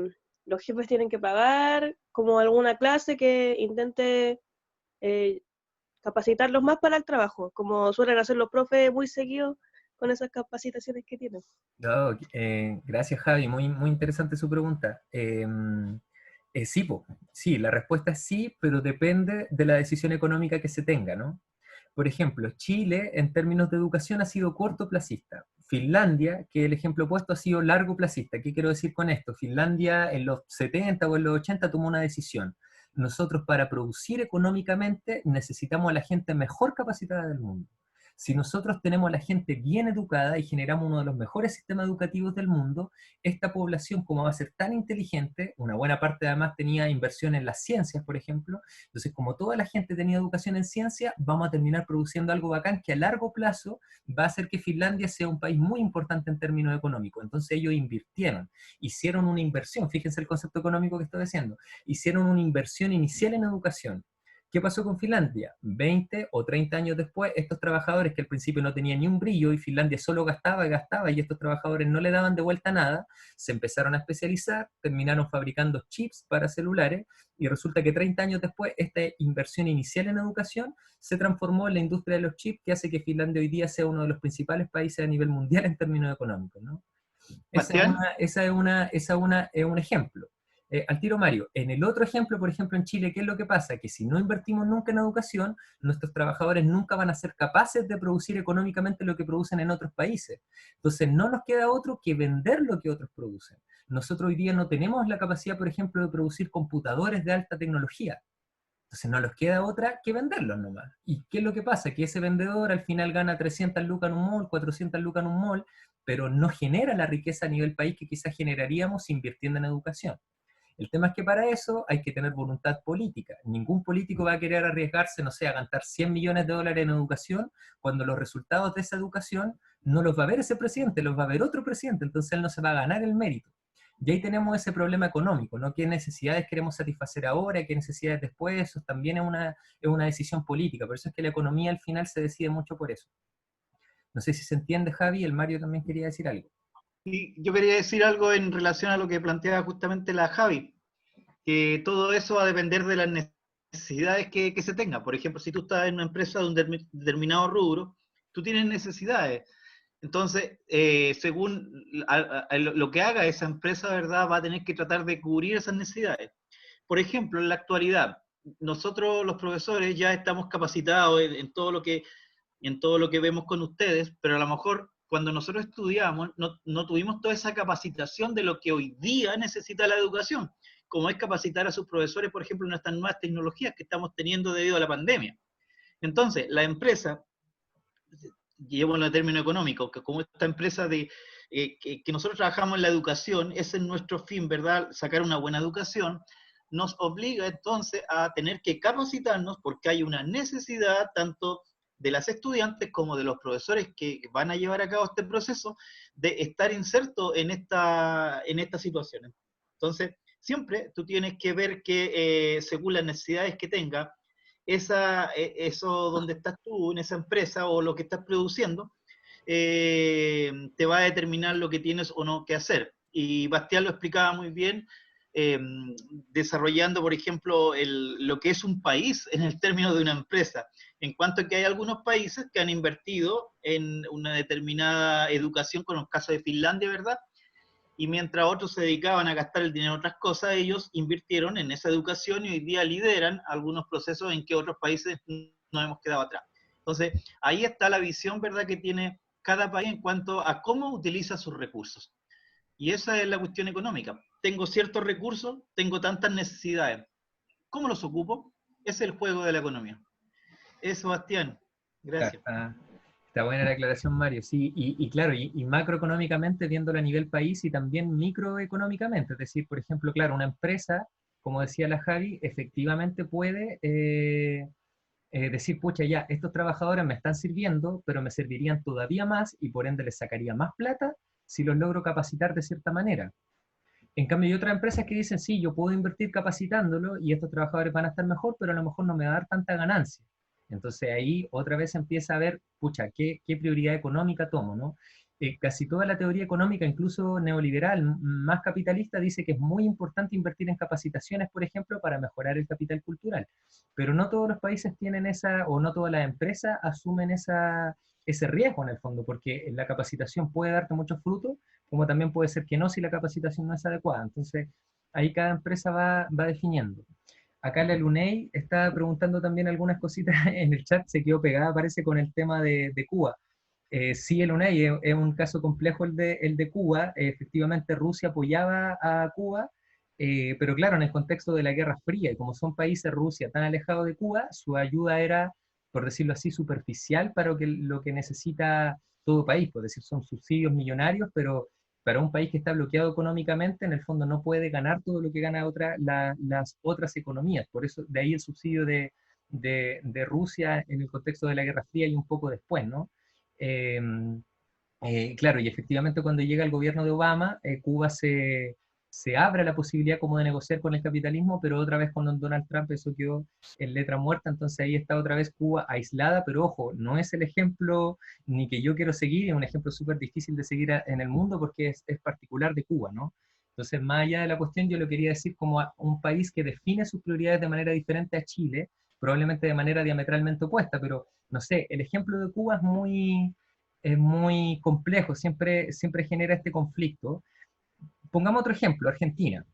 los jefes tienen que pagar como alguna clase que intente eh, capacitarlos más para el trabajo, como suelen hacer los profes muy seguidos con esas capacitaciones que tienen. No, gracias, Javi. Muy, muy interesante su pregunta. Sí, sí, la respuesta es sí, pero depende de la decisión económica que se tenga, ¿no? Por ejemplo, Chile, en términos de educación, ha sido cortoplacista. Finlandia, que el ejemplo opuesto, ha sido largoplacista. ¿Qué quiero decir con esto? Finlandia en los 70 o en los 80 tomó una decisión. Nosotros para producir económicamente necesitamos a la gente mejor capacitada del mundo. Si nosotros tenemos a la gente bien educada y generamos uno de los mejores sistemas educativos del mundo, esta población, como va a ser tan inteligente, una buena parte además tenía inversión en las ciencias, por ejemplo, entonces como toda la gente tenía educación en ciencia, vamos a terminar produciendo algo bacán que a largo plazo va a hacer que Finlandia sea un país muy importante en términos económicos. Entonces ellos invirtieron, hicieron una inversión, fíjense el concepto económico que estoy diciendo, hicieron una inversión inicial en educación. ¿Qué pasó con Finlandia? 20 o 30 años después, estos trabajadores que al principio no tenían ni un brillo y Finlandia solo gastaba y gastaba y estos trabajadores no le daban de vuelta nada, se empezaron a especializar, terminaron fabricando chips para celulares y resulta que 30 años después esta inversión inicial en educación se transformó en la industria de los chips que hace que Finlandia hoy día sea uno de los principales países a nivel mundial en términos económicos, ¿no? Bastián. Esa es un ejemplo. Al tiro Mario, en el otro ejemplo, por ejemplo en Chile, ¿qué es lo que pasa? Que si no invertimos nunca en educación, nuestros trabajadores nunca van a ser capaces de producir económicamente lo que producen en otros países. Entonces no nos queda otro que vender lo que otros producen. Nosotros hoy día no tenemos la capacidad, por ejemplo, de producir computadores de alta tecnología. Entonces no nos queda otra que venderlos nomás. ¿Y qué es lo que pasa? Que ese vendedor al final gana 300 lucas en un mall, 400 lucas en un mall, pero no genera la riqueza a nivel país que quizás generaríamos invirtiendo en educación. El tema es que para eso hay que tener voluntad política. Ningún político va a querer arriesgarse, no sé, a gastar 100 millones de dólares en educación cuando los resultados de esa educación no los va a ver ese presidente, los va a ver otro presidente, entonces él no se va a ganar el mérito. Y ahí tenemos ese problema económico, ¿no? ¿Qué necesidades queremos satisfacer ahora? ¿Qué necesidades después? Eso también es una decisión política, por eso es que la economía al final se decide mucho por eso. No sé si se entiende, Javi, el Mario también quería decir algo. Y yo quería decir algo en relación a lo que planteaba justamente la Javi, que todo eso va a depender de las necesidades que se tenga. Por ejemplo, si tú estás en una empresa de un determinado rubro, tú tienes necesidades. Entonces, según lo que haga esa empresa, ¿verdad?, va a tener que tratar de cubrir esas necesidades. Por ejemplo, en la actualidad, nosotros los profesores ya estamos capacitados en todo lo que vemos con ustedes, pero a lo mejor cuando nosotros estudiamos no tuvimos toda esa capacitación de lo que hoy día necesita la educación, como es capacitar a sus profesores, por ejemplo, en estas nuevas tecnologías que estamos teniendo debido a la pandemia. Entonces, la empresa, llevo en el término económico, que como esta empresa que nosotros trabajamos en la educación, ese es nuestro fin, ¿verdad? Sacar una buena educación, nos obliga entonces a tener que capacitarnos porque hay una necesidad tanto de las estudiantes como de los profesores que van a llevar a cabo este proceso de estar insertos en esta situación. Entonces, siempre tú tienes que ver que según las necesidades que tenga, eso donde estás tú, en esa empresa o lo que estás produciendo, te va a determinar lo que tienes o no que hacer. Y Bastián lo explicaba muy bien, desarrollando, por ejemplo, lo que es un país en el término de una empresa, en cuanto a que hay algunos países que han invertido en una determinada educación, con el caso de Finlandia, ¿verdad? Y mientras otros se dedicaban a gastar el dinero en otras cosas, ellos invirtieron en esa educación y hoy día lideran algunos procesos en que otros países nos hemos quedado atrás. Entonces, ahí está la visión, ¿verdad?, que tiene cada país en cuanto a cómo utiliza sus recursos. Y esa es la cuestión económica. Tengo ciertos recursos, tengo tantas necesidades. ¿Cómo los ocupo? Es el juego de la economía. Eso, Bastián. Gracias. Está buena la aclaración, Mario. Sí, y claro, y macroeconómicamente viéndolo a nivel país y también microeconómicamente. Es decir, por ejemplo, claro, una empresa, como decía la Javi, efectivamente puede decir, pucha, ya, estos trabajadores me están sirviendo, pero me servirían todavía más y por ende les sacaría más plata si los logro capacitar de cierta manera. En cambio, hay otras empresas que dicen, sí, yo puedo invertir capacitándolo y estos trabajadores van a estar mejor, pero a lo mejor no me va a dar tanta ganancia. Entonces ahí otra vez empieza a ver, pucha, ¿qué prioridad económica tomo, no? Casi toda la teoría económica, incluso neoliberal, más capitalista, dice que es muy importante invertir en capacitaciones, por ejemplo, para mejorar el capital cultural. Pero no todos los países tienen esa, o no todas las empresas asumen ese riesgo en el fondo, porque la capacitación puede darte muchos frutos, como también puede ser que no si la capacitación no es adecuada. Entonces, ahí cada empresa va definiendo. Acá la Luney está preguntando también algunas cositas en el chat, se quedó pegada, parece, con el tema de Cuba. Sí, el UNEI es un caso complejo el de Cuba. Efectivamente, Rusia apoyaba a Cuba, pero claro, en el contexto de la Guerra Fría, y como son países, Rusia, tan alejados de Cuba, su ayuda era, por decirlo así, superficial para lo que necesita todo país. Es decir, son subsidios millonarios, pero para un país que está bloqueado económicamente, en el fondo no puede ganar todo lo que gana las otras economías. Por eso, de ahí el subsidio de Rusia en el contexto de la Guerra Fría y un poco después, ¿no? Eh, claro, y efectivamente cuando llega el gobierno de Obama, Cuba se abre a la posibilidad como de negociar con el capitalismo, pero otra vez con Donald Trump eso quedó en letra muerta, entonces ahí está otra vez Cuba aislada, pero ojo, no es el ejemplo ni que yo quiero seguir, es un ejemplo súper difícil de seguir en el mundo porque es particular de Cuba, ¿no? Entonces, más allá de la cuestión, yo lo quería decir como a un país que define sus prioridades de manera diferente a Chile, probablemente de manera diametralmente opuesta, pero no sé, el ejemplo de Cuba es muy complejo, siempre genera este conflicto. Pongamos otro ejemplo, Argentina.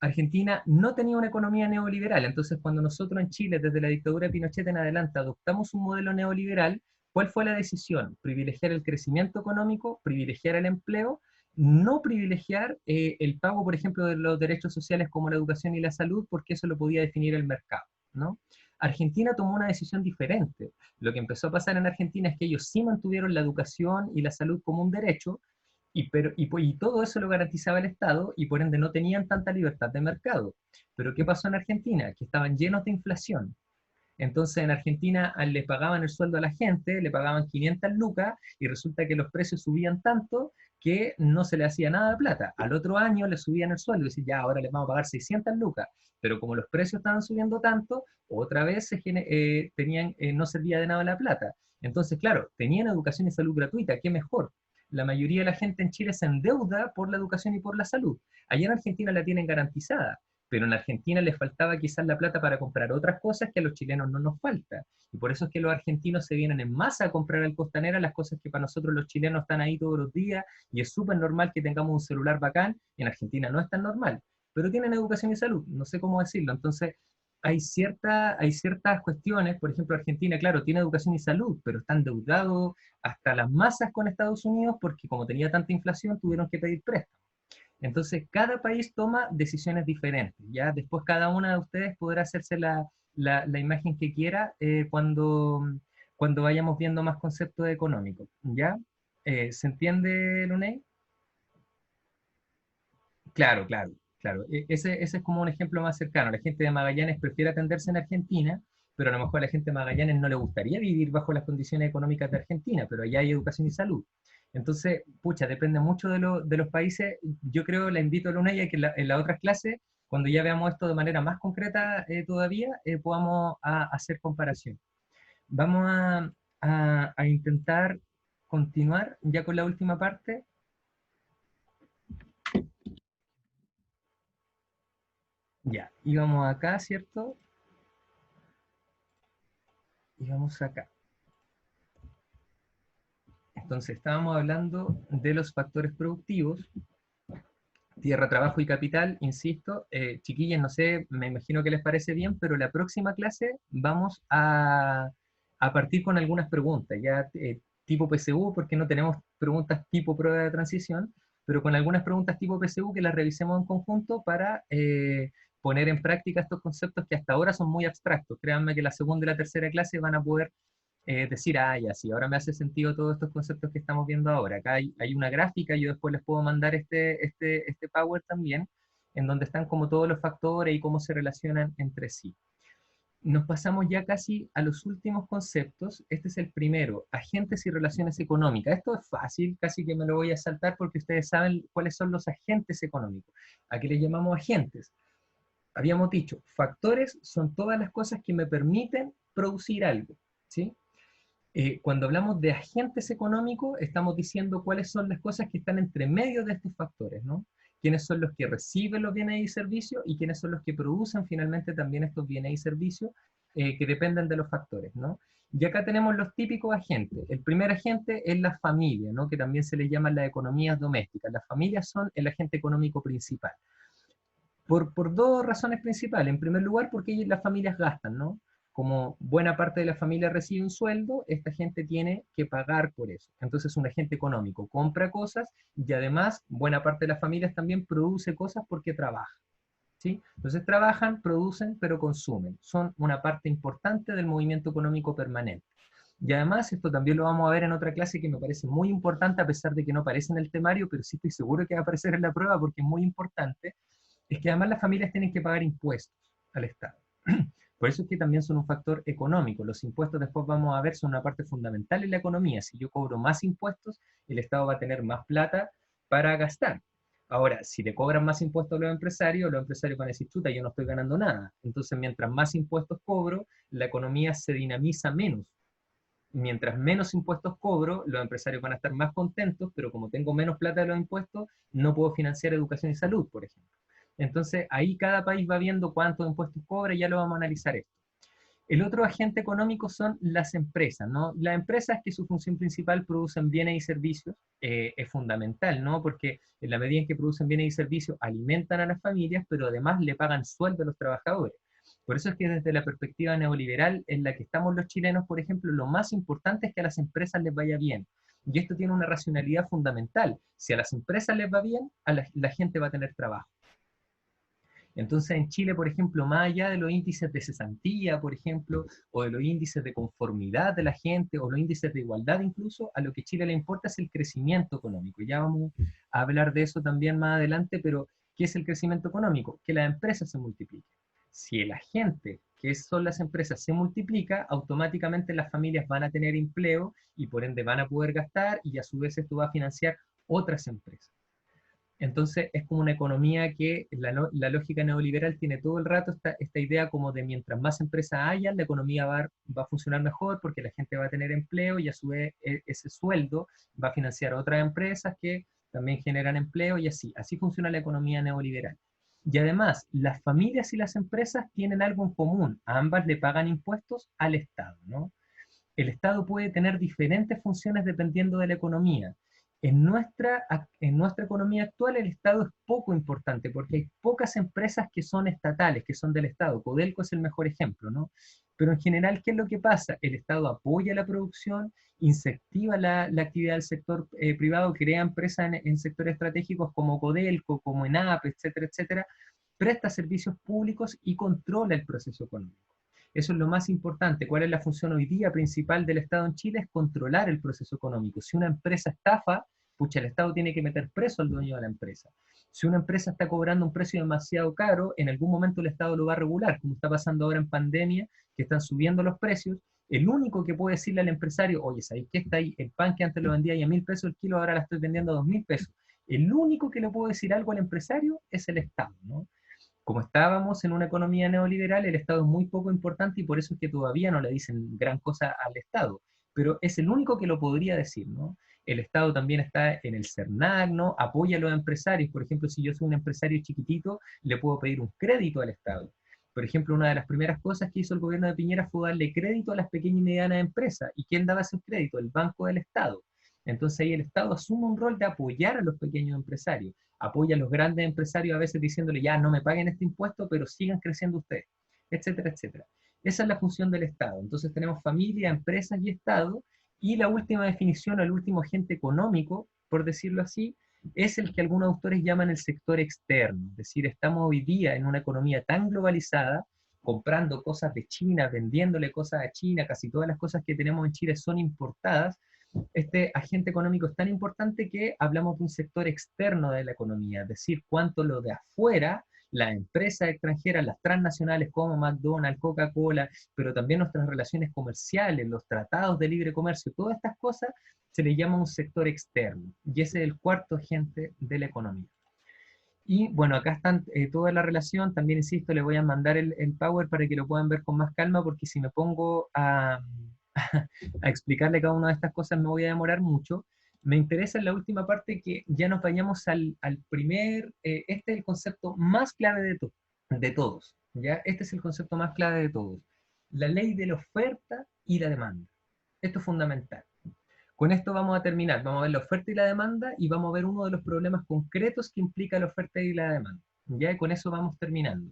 Argentina no tenía una economía neoliberal, entonces cuando nosotros en Chile, desde la dictadura de Pinochet en adelante, adoptamos un modelo neoliberal, ¿cuál fue la decisión? Privilegiar el crecimiento económico, privilegiar el empleo, no privilegiar el pago, por ejemplo, de los derechos sociales como la educación y la salud, porque eso lo podía definir el mercado, ¿no? Argentina tomó una decisión diferente. Lo que empezó a pasar en Argentina es que ellos sí mantuvieron la educación y la salud como un derecho, y todo eso lo garantizaba el Estado, y por ende no tenían tanta libertad de mercado. Pero ¿qué pasó en Argentina? Que estaban llenos de inflación. Entonces en Argentina le pagaban el sueldo a la gente, le pagaban 500 lucas, y resulta que los precios subían tanto que no se le hacía nada de plata. Al otro año le subían el sueldo y decían, ya, ahora les vamos a pagar 600 lucas. Pero como los precios estaban subiendo tanto, otra vez no servía de nada la plata. Entonces, claro, tenían educación y salud gratuita, qué mejor. la mayoría de la gente en Chile se endeuda por la educación y por la salud. Allá en Argentina la tienen garantizada, pero en Argentina les faltaba quizás la plata para comprar otras cosas que a los chilenos no nos falta. Y por eso es que los argentinos se vienen en masa a comprar al Costanera las cosas que para nosotros los chilenos están ahí todos los días, y es súper normal que tengamos un celular bacán. En Argentina no es tan normal, pero tienen educación y salud, no sé cómo decirlo. Entonces, hay ciertas cuestiones, por ejemplo, Argentina, claro, tiene educación y salud, pero está endeudado hasta las masas con Estados Unidos porque como tenía tanta inflación tuvieron que pedir préstamos. Entonces, cada país toma decisiones diferentes, ¿ya? Después cada una de ustedes podrá hacerse la imagen que quiera cuando vayamos viendo más conceptos económicos, ¿ya? ¿Se entiende, Luney? Claro, claro, claro. Ese es como un ejemplo más cercano. La gente de Magallanes prefiere atenderse en Argentina, pero a lo mejor a la gente de Magallanes no le gustaría vivir bajo las condiciones económicas de Argentina, pero allá hay educación y salud. Entonces, pucha, depende mucho de los países. Yo creo, la invito a Lunay a que en las otras clases, cuando ya veamos esto de manera más concreta todavía, podamos hacer comparación. Vamos a intentar continuar ya con la última parte. Ya, íbamos acá, ¿cierto? Íbamos acá. Entonces, estábamos hablando de los factores productivos, tierra, trabajo y capital, insisto. Chiquillas, no sé, me imagino que les parece bien, pero la próxima clase vamos a partir con algunas preguntas, ya tipo PSU, porque no tenemos preguntas tipo prueba de transición, pero con algunas preguntas tipo PSU que las revisemos en conjunto para poner en práctica estos conceptos que hasta ahora son muy abstractos. Créanme que la segunda y la tercera clase van a poder decir, ah, ya, sí, ahora me hace sentido todos estos conceptos que estamos viendo ahora. Acá hay una gráfica, yo después les puedo mandar este Power también, en donde están como todos los factores y cómo se relacionan entre sí. Nos pasamos ya casi a los últimos conceptos. Este es el primero, agentes y relaciones económicas. Esto es fácil, casi que me lo voy a saltar porque ustedes saben cuáles son los agentes económicos. ¿A qué les llamamos agentes? Habíamos dicho, factores son todas las cosas que me permiten producir algo, ¿sí? Cuando hablamos de agentes económicos, estamos diciendo cuáles son las cosas que están entre medio de estos factores, ¿no? Quiénes son los que reciben los bienes y servicios y quiénes son los que producen finalmente también estos bienes y servicios que dependen de los factores, ¿no? Y acá tenemos los típicos agentes. El primer agente es la familia, ¿no? Que también se les llama las economías domésticas. Las familias son el agente económico principal. Por dos razones principales. En primer lugar, porque las familias gastan, ¿no? Como buena parte de la familia recibe un sueldo, esta gente tiene que pagar por eso. Entonces un agente económico compra cosas y además buena parte de las familias también produce cosas porque trabaja, ¿sí? Entonces trabajan, producen, pero consumen. Son una parte importante del movimiento económico permanente. Y además, esto también lo vamos a ver en otra clase que me parece muy importante, a pesar de que no aparece en el temario, pero sí estoy seguro que va a aparecer en la prueba porque es muy importante, es que además las familias tienen que pagar impuestos al Estado. Por eso es que también son un factor económico. Los impuestos, después vamos a ver, son una parte fundamental en la economía. Si yo cobro más impuestos, el Estado va a tener más plata para gastar. Ahora, si le cobran más impuestos a los empresarios van a decir, chuta, yo no estoy ganando nada. Entonces, mientras más impuestos cobro, la economía se dinamiza menos. Mientras menos impuestos cobro, los empresarios van a estar más contentos, pero como tengo menos plata de los impuestos, no puedo financiar educación y salud, por ejemplo. Entonces, ahí cada país va viendo cuántos impuestos cobra y ya lo vamos a analizar esto. El otro agente económico son las empresas, ¿no? Las empresas que su función principal producen bienes y servicios, es fundamental, ¿no? Porque en la medida en que producen bienes y servicios alimentan a las familias, pero además le pagan sueldo a los trabajadores. Por eso es que desde la perspectiva neoliberal en la que estamos los chilenos, por ejemplo, lo más importante es que a las empresas les vaya bien. Y esto tiene una racionalidad fundamental. Si a las empresas les va bien, la gente va a tener trabajo. Entonces en Chile, por ejemplo, más allá de los índices de cesantía, por ejemplo, o de los índices de conformidad de la gente, o los índices de igualdad incluso, a lo que Chile le importa es el crecimiento económico. Ya vamos a hablar de eso también más adelante, pero ¿qué es el crecimiento económico? Que las empresas se multipliquen. Si el agente, que son las empresas, se multiplica, automáticamente las familias van a tener empleo y por ende van a poder gastar y a su vez esto va a financiar otras empresas. Entonces es como una economía que la lógica neoliberal tiene todo el rato esta idea como de mientras más empresas haya, la economía va a funcionar mejor porque la gente va a tener empleo y a su vez ese sueldo va a financiar otras empresas que también generan empleo y así funciona la economía neoliberal. Y además, las familias y las empresas tienen algo en común, a ambas le pagan impuestos al Estado, ¿no? El Estado puede tener diferentes funciones dependiendo de la economía. En nuestra economía actual el Estado es poco importante porque hay pocas empresas que son estatales, que son del Estado. Codelco es el mejor ejemplo, ¿no? Pero en general, ¿qué es lo que pasa? El Estado apoya la producción, incentiva la actividad del sector privado, crea empresas en sectores estratégicos como Codelco, como ENAP, etcétera, etcétera, presta servicios públicos y controla el proceso económico. Eso es lo más importante. ¿Cuál es la función hoy día principal del Estado en Chile? Es controlar el proceso económico. Si una empresa estafa, pucha, el Estado tiene que meter preso al dueño de la empresa. Si una empresa está cobrando un precio demasiado caro, en algún momento el Estado lo va a regular, como está pasando ahora en pandemia, que están subiendo los precios. El único que puede decirle al empresario, oye, ¿sabes qué está ahí? El pan que antes lo vendía ya a 1.000 pesos el kilo, ahora la estoy vendiendo a 2.000 pesos. El único que le puede decir algo al empresario es el Estado, ¿no? Como estábamos en una economía neoliberal, el Estado es muy poco importante y por eso es que todavía no le dicen gran cosa al Estado, pero es el único que lo podría decir, ¿no? El Estado también está en el CERNAC, ¿no? Apoya a los empresarios. Por ejemplo, si yo soy un empresario chiquitito, le puedo pedir un crédito al Estado. Por ejemplo, una de las primeras cosas que hizo el gobierno de Piñera fue darle crédito a las pequeñas y medianas empresas. ¿Y quién daba ese crédito? El Banco del Estado. Entonces ahí el Estado asume un rol de apoyar a los pequeños empresarios, apoya a los grandes empresarios a veces diciéndole, ya no me paguen este impuesto, pero sigan creciendo ustedes, etcétera, etcétera. Esa es la función del Estado. Entonces tenemos familia, empresas y Estado, y la última definición, el último agente económico, por decirlo así, es el que algunos autores llaman el sector externo. Es decir, estamos hoy día en una economía tan globalizada, comprando cosas de China, vendiéndole cosas a China, casi todas las cosas que tenemos en Chile son importadas. Este agente económico es tan importante que hablamos de un sector externo de la economía, es decir, cuánto lo de afuera, las empresas extranjeras, las transnacionales como McDonald's, Coca-Cola, pero también nuestras relaciones comerciales, los tratados de libre comercio, todas estas cosas se le llama un sector externo, y ese es el cuarto agente de la economía. Y bueno, acá están toda la relación, también insisto, le voy a mandar el Power para que lo puedan ver con más calma, porque si me pongo a explicarle cada una de estas cosas me voy a demorar mucho. Me interesa en la última parte que ya nos vayamos al primer, este es el concepto más clave de todos, ¿ya? Este es el concepto más clave de todos. La ley de la oferta y la demanda. Esto es fundamental. Con esto vamos a terminar, vamos a ver la oferta y la demanda y vamos a ver uno de los problemas concretos que implica la oferta y la demanda. Ya, y con eso vamos terminando.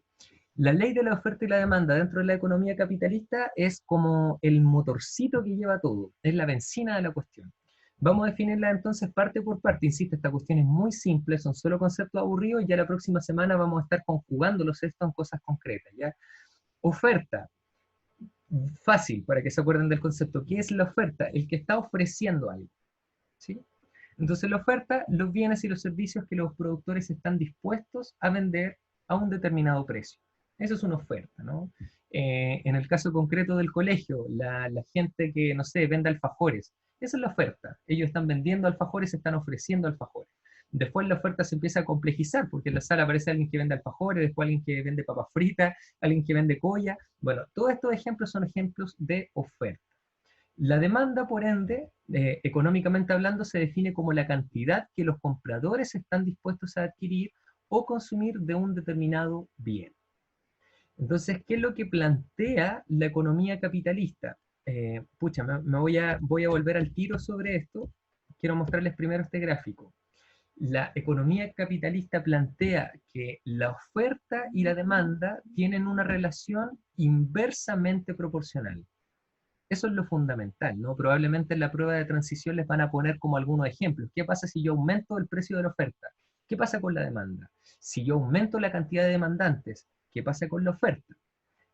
La ley de la oferta y la demanda dentro de la economía capitalista es como el motorcito que lleva todo, es la benzina de la cuestión. Vamos a definirla entonces parte por parte. Insisto, esta cuestión es muy simple, son solo conceptos aburridos y ya la próxima semana vamos a estar conjugándolos esto en cosas concretas. ¿Ya? Oferta. Fácil, para que se acuerden del concepto. ¿Qué es la oferta? El que está ofreciendo algo. ¿Sí? Entonces la oferta, los bienes y los servicios que los productores están dispuestos a vender a un determinado precio. Eso es una oferta, ¿no? En el caso concreto del colegio, la gente que, no sé, vende alfajores, esa es la oferta. Ellos están vendiendo alfajores, están ofreciendo alfajores. Después la oferta se empieza a complejizar, porque en la sala aparece alguien que vende alfajores, después alguien que vende papas fritas, alguien que vende colla. Bueno, todos estos ejemplos son ejemplos de oferta. La demanda, por ende, económicamente hablando, se define como la cantidad que los compradores están dispuestos a adquirir o consumir de un determinado bien. Entonces, ¿qué es lo que plantea la economía capitalista? Voy a volver al tiro sobre esto. Quiero mostrarles primero este gráfico. La economía capitalista plantea que la oferta y la demanda tienen una relación inversamente proporcional. Eso es lo fundamental, ¿no? Probablemente en la prueba de transición les van a poner como algunos ejemplos. ¿Qué pasa si yo aumento el precio de la oferta? ¿Qué pasa con la demanda? Si yo aumento la cantidad de demandantes, ¿qué pasa con la oferta?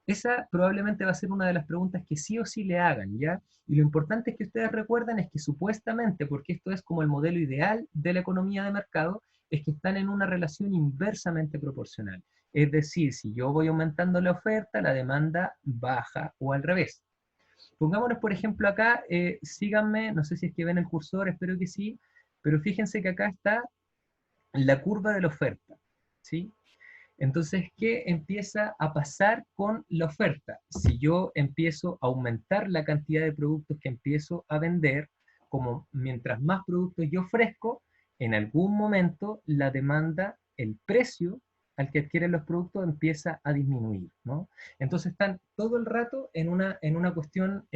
Esa probablemente va a ser una de las preguntas que sí o sí le hagan, ¿ya? Y lo importante es que ustedes recuerden es que supuestamente, porque esto es como el modelo ideal de la economía de mercado, es que están en una relación inversamente proporcional. Es decir, si yo voy aumentando la oferta, la demanda baja o al revés. Pongámonos, por ejemplo, acá, síganme, no sé si es que ven el cursor, espero que sí, pero fíjense que acá está la curva de la oferta, ¿sí? Entonces, ¿qué empieza a pasar con la oferta? Si yo empiezo a aumentar la cantidad de productos que empiezo a vender, como mientras más productos yo ofrezco, en algún momento la demanda, el precio al que adquieren los productos empieza a disminuir, ¿no? Entonces están todo el rato en una cuestión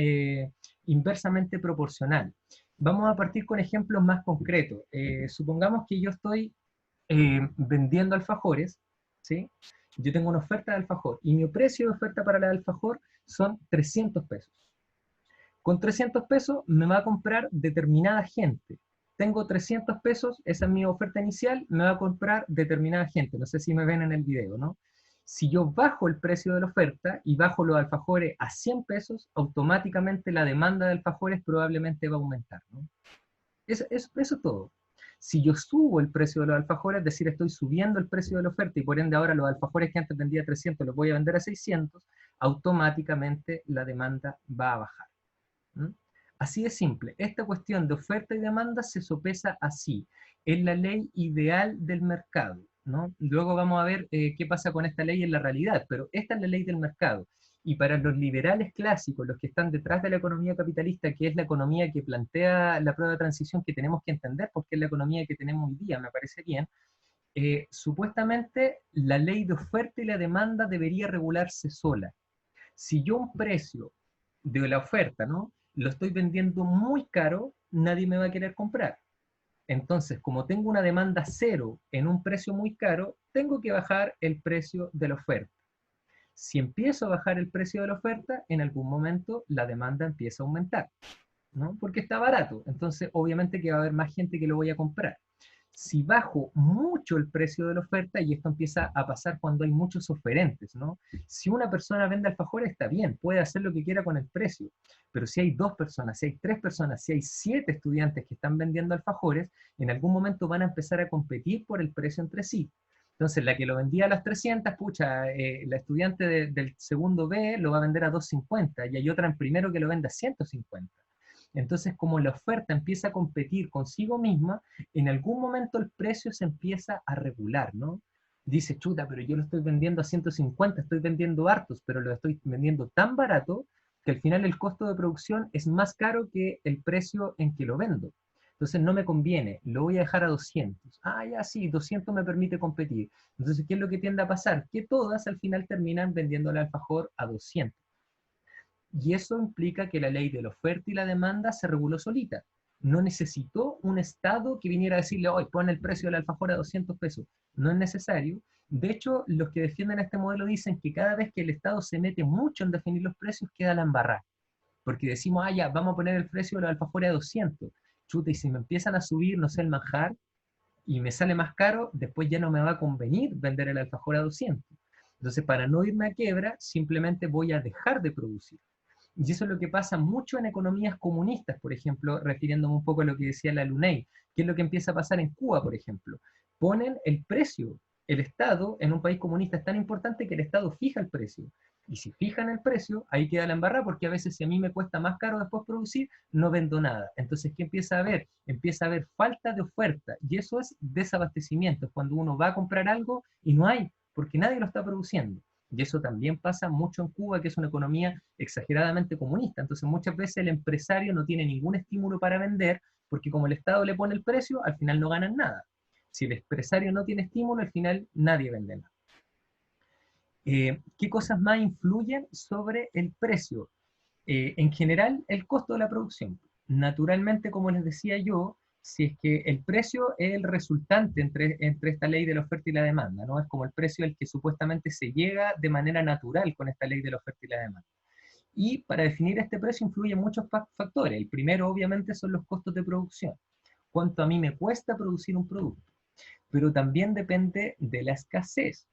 inversamente proporcional. Vamos a partir con ejemplos más concretos. Supongamos que yo estoy vendiendo alfajores, ¿sí? Yo tengo una oferta de alfajor y mi precio de oferta para la de alfajor son 300 pesos. Con 300 pesos me va a comprar determinada gente. Tengo 300 pesos, esa es mi oferta inicial, me va a comprar determinada gente. No sé si me ven en el video, ¿no? Si yo bajo el precio de la oferta y bajo los alfajores a 100 pesos, automáticamente la demanda de alfajores probablemente va a aumentar, ¿no? Eso es todo. Si yo subo el precio de los alfajores, es decir, estoy subiendo el precio de la oferta y por ende ahora los alfajores que antes vendía a 300 los voy a vender a 600, automáticamente la demanda va a bajar. ¿Mm? Así de simple. Esta cuestión de oferta y demanda se sopesa así. Es la ley ideal del mercado, ¿no? Luego vamos a ver qué pasa con esta ley en la realidad, pero esta es la ley del mercado. Y para los liberales clásicos, los que están detrás de la economía capitalista, que es la economía que plantea la prueba de transición que tenemos que entender, porque es la economía que tenemos hoy día, me parece bien, supuestamente la ley de oferta y la demanda debería regularse sola. Si yo un precio de la oferta, ¿no?, lo estoy vendiendo muy caro, nadie me va a querer comprar. Entonces, como tengo una demanda cero en un precio muy caro, tengo que bajar el precio de la oferta. Si empiezo a bajar el precio de la oferta, en algún momento la demanda empieza a aumentar, ¿no? Porque está barato. Entonces, obviamente que va a haber más gente que lo voy a comprar. Si bajo mucho el precio de la oferta, y esto empieza a pasar cuando hay muchos oferentes, ¿no? Si una persona vende alfajores, está bien, puede hacer lo que quiera con el precio, pero si hay 2 personas, si hay 3 personas, si hay 7 estudiantes que están vendiendo alfajores, en algún momento van a empezar a competir por el precio entre sí. Entonces, la que lo vendía a las 300, pucha, la estudiante del segundo B lo va a vender a 250, y hay otra en primero que lo vende a 150. Entonces, como la oferta empieza a competir consigo misma, en algún momento el precio se empieza a regular, ¿no? Dice, chuta, pero yo lo estoy vendiendo a 150, estoy vendiendo hartos, pero lo estoy vendiendo tan barato que al final el costo de producción es más caro que el precio en que lo vendo. Entonces no me conviene, lo voy a dejar a 200. Ah, ya sí, 200 me permite competir. Entonces, ¿qué es lo que tiende a pasar? Que todas al final terminan vendiendo el alfajor a 200. Y eso implica que la ley de la oferta y la demanda se reguló solita. No necesitó un Estado que viniera a decirle, hoy pon el precio del alfajor a 200 pesos. No es necesario. De hecho, los que defienden este modelo dicen que cada vez que el Estado se mete mucho en definir los precios, queda la embarrada. Porque decimos, ah, ya, vamos a poner el precio de los alfajores a 200. Chuta, y si me empiezan a subir, no sé, el manjar, y me sale más caro, después ya no me va a convenir vender el alfajor a 200. Entonces, para no irme a quiebra, simplemente voy a dejar de producir. Y eso es lo que pasa mucho en economías comunistas, por ejemplo, refiriéndome un poco a lo que decía la Luney, que es lo que empieza a pasar en Cuba, por ejemplo. Ponen el precio. El Estado en un país comunista es tan importante que el Estado fija el precio. Y si fijan el precio, ahí queda la embarrada, porque a veces si a mí me cuesta más caro después producir, no vendo nada. Entonces, ¿qué empieza a haber? Empieza a haber falta de oferta, y eso es desabastecimiento, es cuando uno va a comprar algo y no hay, porque nadie lo está produciendo. Y eso también pasa mucho en Cuba, que es una economía exageradamente comunista. Entonces, muchas veces el empresario no tiene ningún estímulo para vender, porque como el Estado le pone el precio, al final no ganan nada. Si el empresario no tiene estímulo, al final nadie vende nada. ¿Qué cosas más influyen sobre el precio? En general, el costo de la producción. Naturalmente, como les decía yo, si es que el precio es el resultante entre esta ley de la oferta y la demanda, ¿no? Es como el precio al que supuestamente se llega de manera natural con esta ley de la oferta y la demanda. Y para definir este precio influyen muchos factores. El primero, obviamente, son los costos de producción. Cuánto a mí me cuesta producir un producto. Pero también depende de la escasez.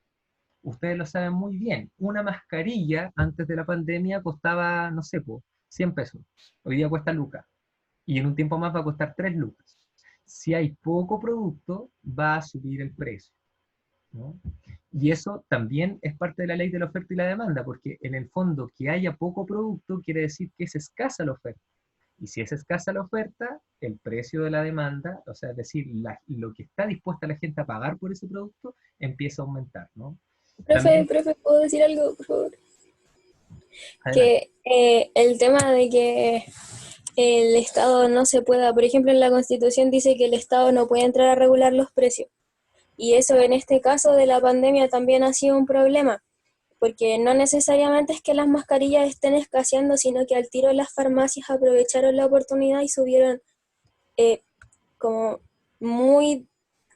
Ustedes lo saben muy bien. Una mascarilla antes de la pandemia costaba, no sé, 100 pesos. Hoy día cuesta lucas. Y en un tiempo más va a costar 3 lucas. Si hay poco producto, va a subir el precio, ¿no? Y eso también es parte de la ley de la oferta y la demanda, porque en el fondo que haya poco producto quiere decir que es escasa la oferta. Y si es escasa la oferta, el precio de la demanda, o sea, es decir, lo que está dispuesta la gente a pagar por ese producto, empieza a aumentar, ¿no? También, Profe, ¿puedo decir algo, por favor? adelante. Que el tema de que el Estado no se pueda, por ejemplo, en la Constitución dice que el Estado no puede entrar a regular los precios. Y eso en este caso de la pandemia también ha sido un problema, porque no necesariamente es que las mascarillas estén escaseando, sino que al tiro las farmacias aprovecharon la oportunidad y subieron como muy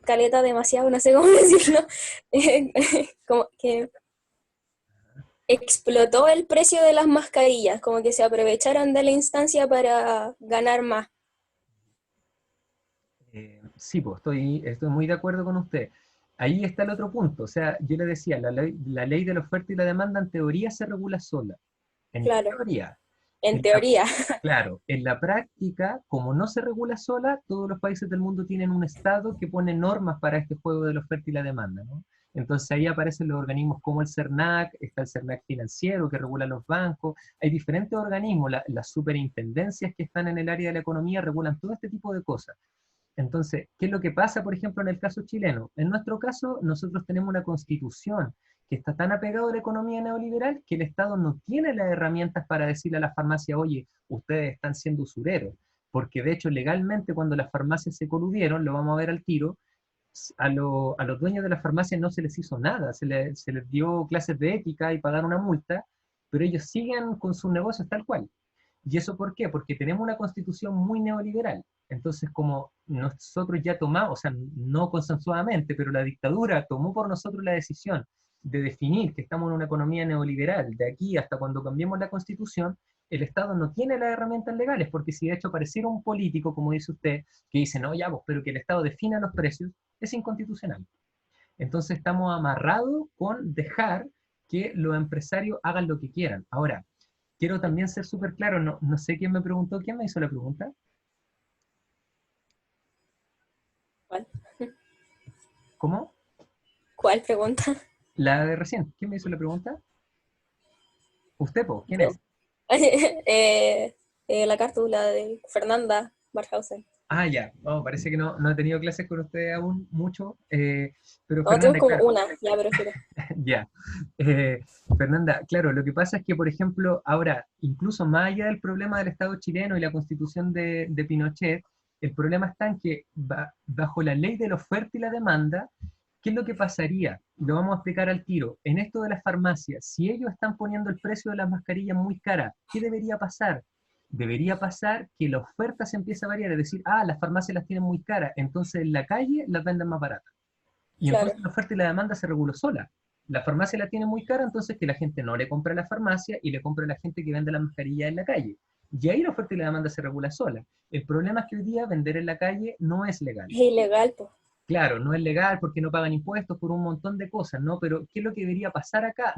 caleta demasiado, no sé cómo decirlo, como que explotó el precio de las mascarillas, como que se aprovecharon de la instancia para ganar más. Sí, pues estoy muy de acuerdo con usted. Ahí está el otro punto. O sea, yo le decía, la ley de la oferta y la demanda en teoría se regula sola. En Claro, teoría. en En la- teoría. claro, en la práctica, como no se regula sola, todos los países del mundo tienen un Estado que pone normas para este juego de la oferta y la demanda, ¿no? Entonces ahí aparecen los organismos como el CERNAC, está el CERNAC financiero que regula los bancos, hay diferentes organismos, las superintendencias que están en el área de la economía regulan todo este tipo de cosas. Entonces, ¿qué es lo que pasa, por ejemplo, en el caso chileno? En nuestro caso, nosotros tenemos una constitución que está tan apegada a la economía neoliberal que el Estado no tiene las herramientas para decirle a la farmacia, oye, ustedes están siendo usureros. Porque de hecho, legalmente, cuando las farmacias se coludieron, lo vamos a ver al tiro, a los dueños de las farmacias no se les hizo nada, se les dio clases de ética y pagaron una multa, pero ellos siguen con sus negocios tal cual. ¿Y eso por qué? Porque tenemos una constitución muy neoliberal. Entonces, como nosotros ya tomamos, o sea, no consensuadamente, pero la dictadura tomó por nosotros la decisión de definir que estamos en una economía neoliberal de aquí hasta cuando cambiemos la constitución, el Estado no tiene las herramientas legales, porque si de hecho apareciera un político, como dice usted, que dice, no, ya, pues, pero que el Estado defina los precios, es inconstitucional. Entonces estamos amarrados con dejar que los empresarios hagan lo que quieran. Ahora, quiero también ser súper claro, no sé quién me preguntó, ¿quién me hizo la pregunta? ¿Cuál? ¿Cómo? ¿Cuál pregunta? La de recién, ¿quién me hizo la pregunta? ¿Usted, po? ¿Quién Yo. es? La cártula de Fernanda Barhausen. Ah, ya, oh, parece que no he tenido clases con usted aún mucho, pero No, tengo Fernanda, como claro, una, ya, pero filo. ya. Eh, Fernanda, claro, lo que pasa es que, por ejemplo, ahora, incluso más allá del problema del Estado chileno y la constitución de Pinochet, el problema está en que bajo la ley de la oferta y la demanda, ¿qué es lo que pasaría? Lo vamos a explicar al tiro. En esto de las farmacias, si ellos están poniendo el precio de las mascarillas muy cara, ¿qué debería pasar? Debería pasar que la oferta se empiece a variar, es decir, las farmacias las tienen muy caras, entonces en la calle las venden más baratas. Y Claro. entonces la oferta y la demanda se reguló sola. La farmacia la tiene muy cara, entonces que la gente no le compra a la farmacia y le compra a la gente que vende la mascarilla en la calle. Y ahí la oferta y la demanda se regula sola. El problema es que hoy día vender en la calle no es legal. Es ilegal, pues. Claro, no es legal porque no pagan impuestos por un montón de cosas, ¿no? Pero ¿qué es lo que debería pasar acá?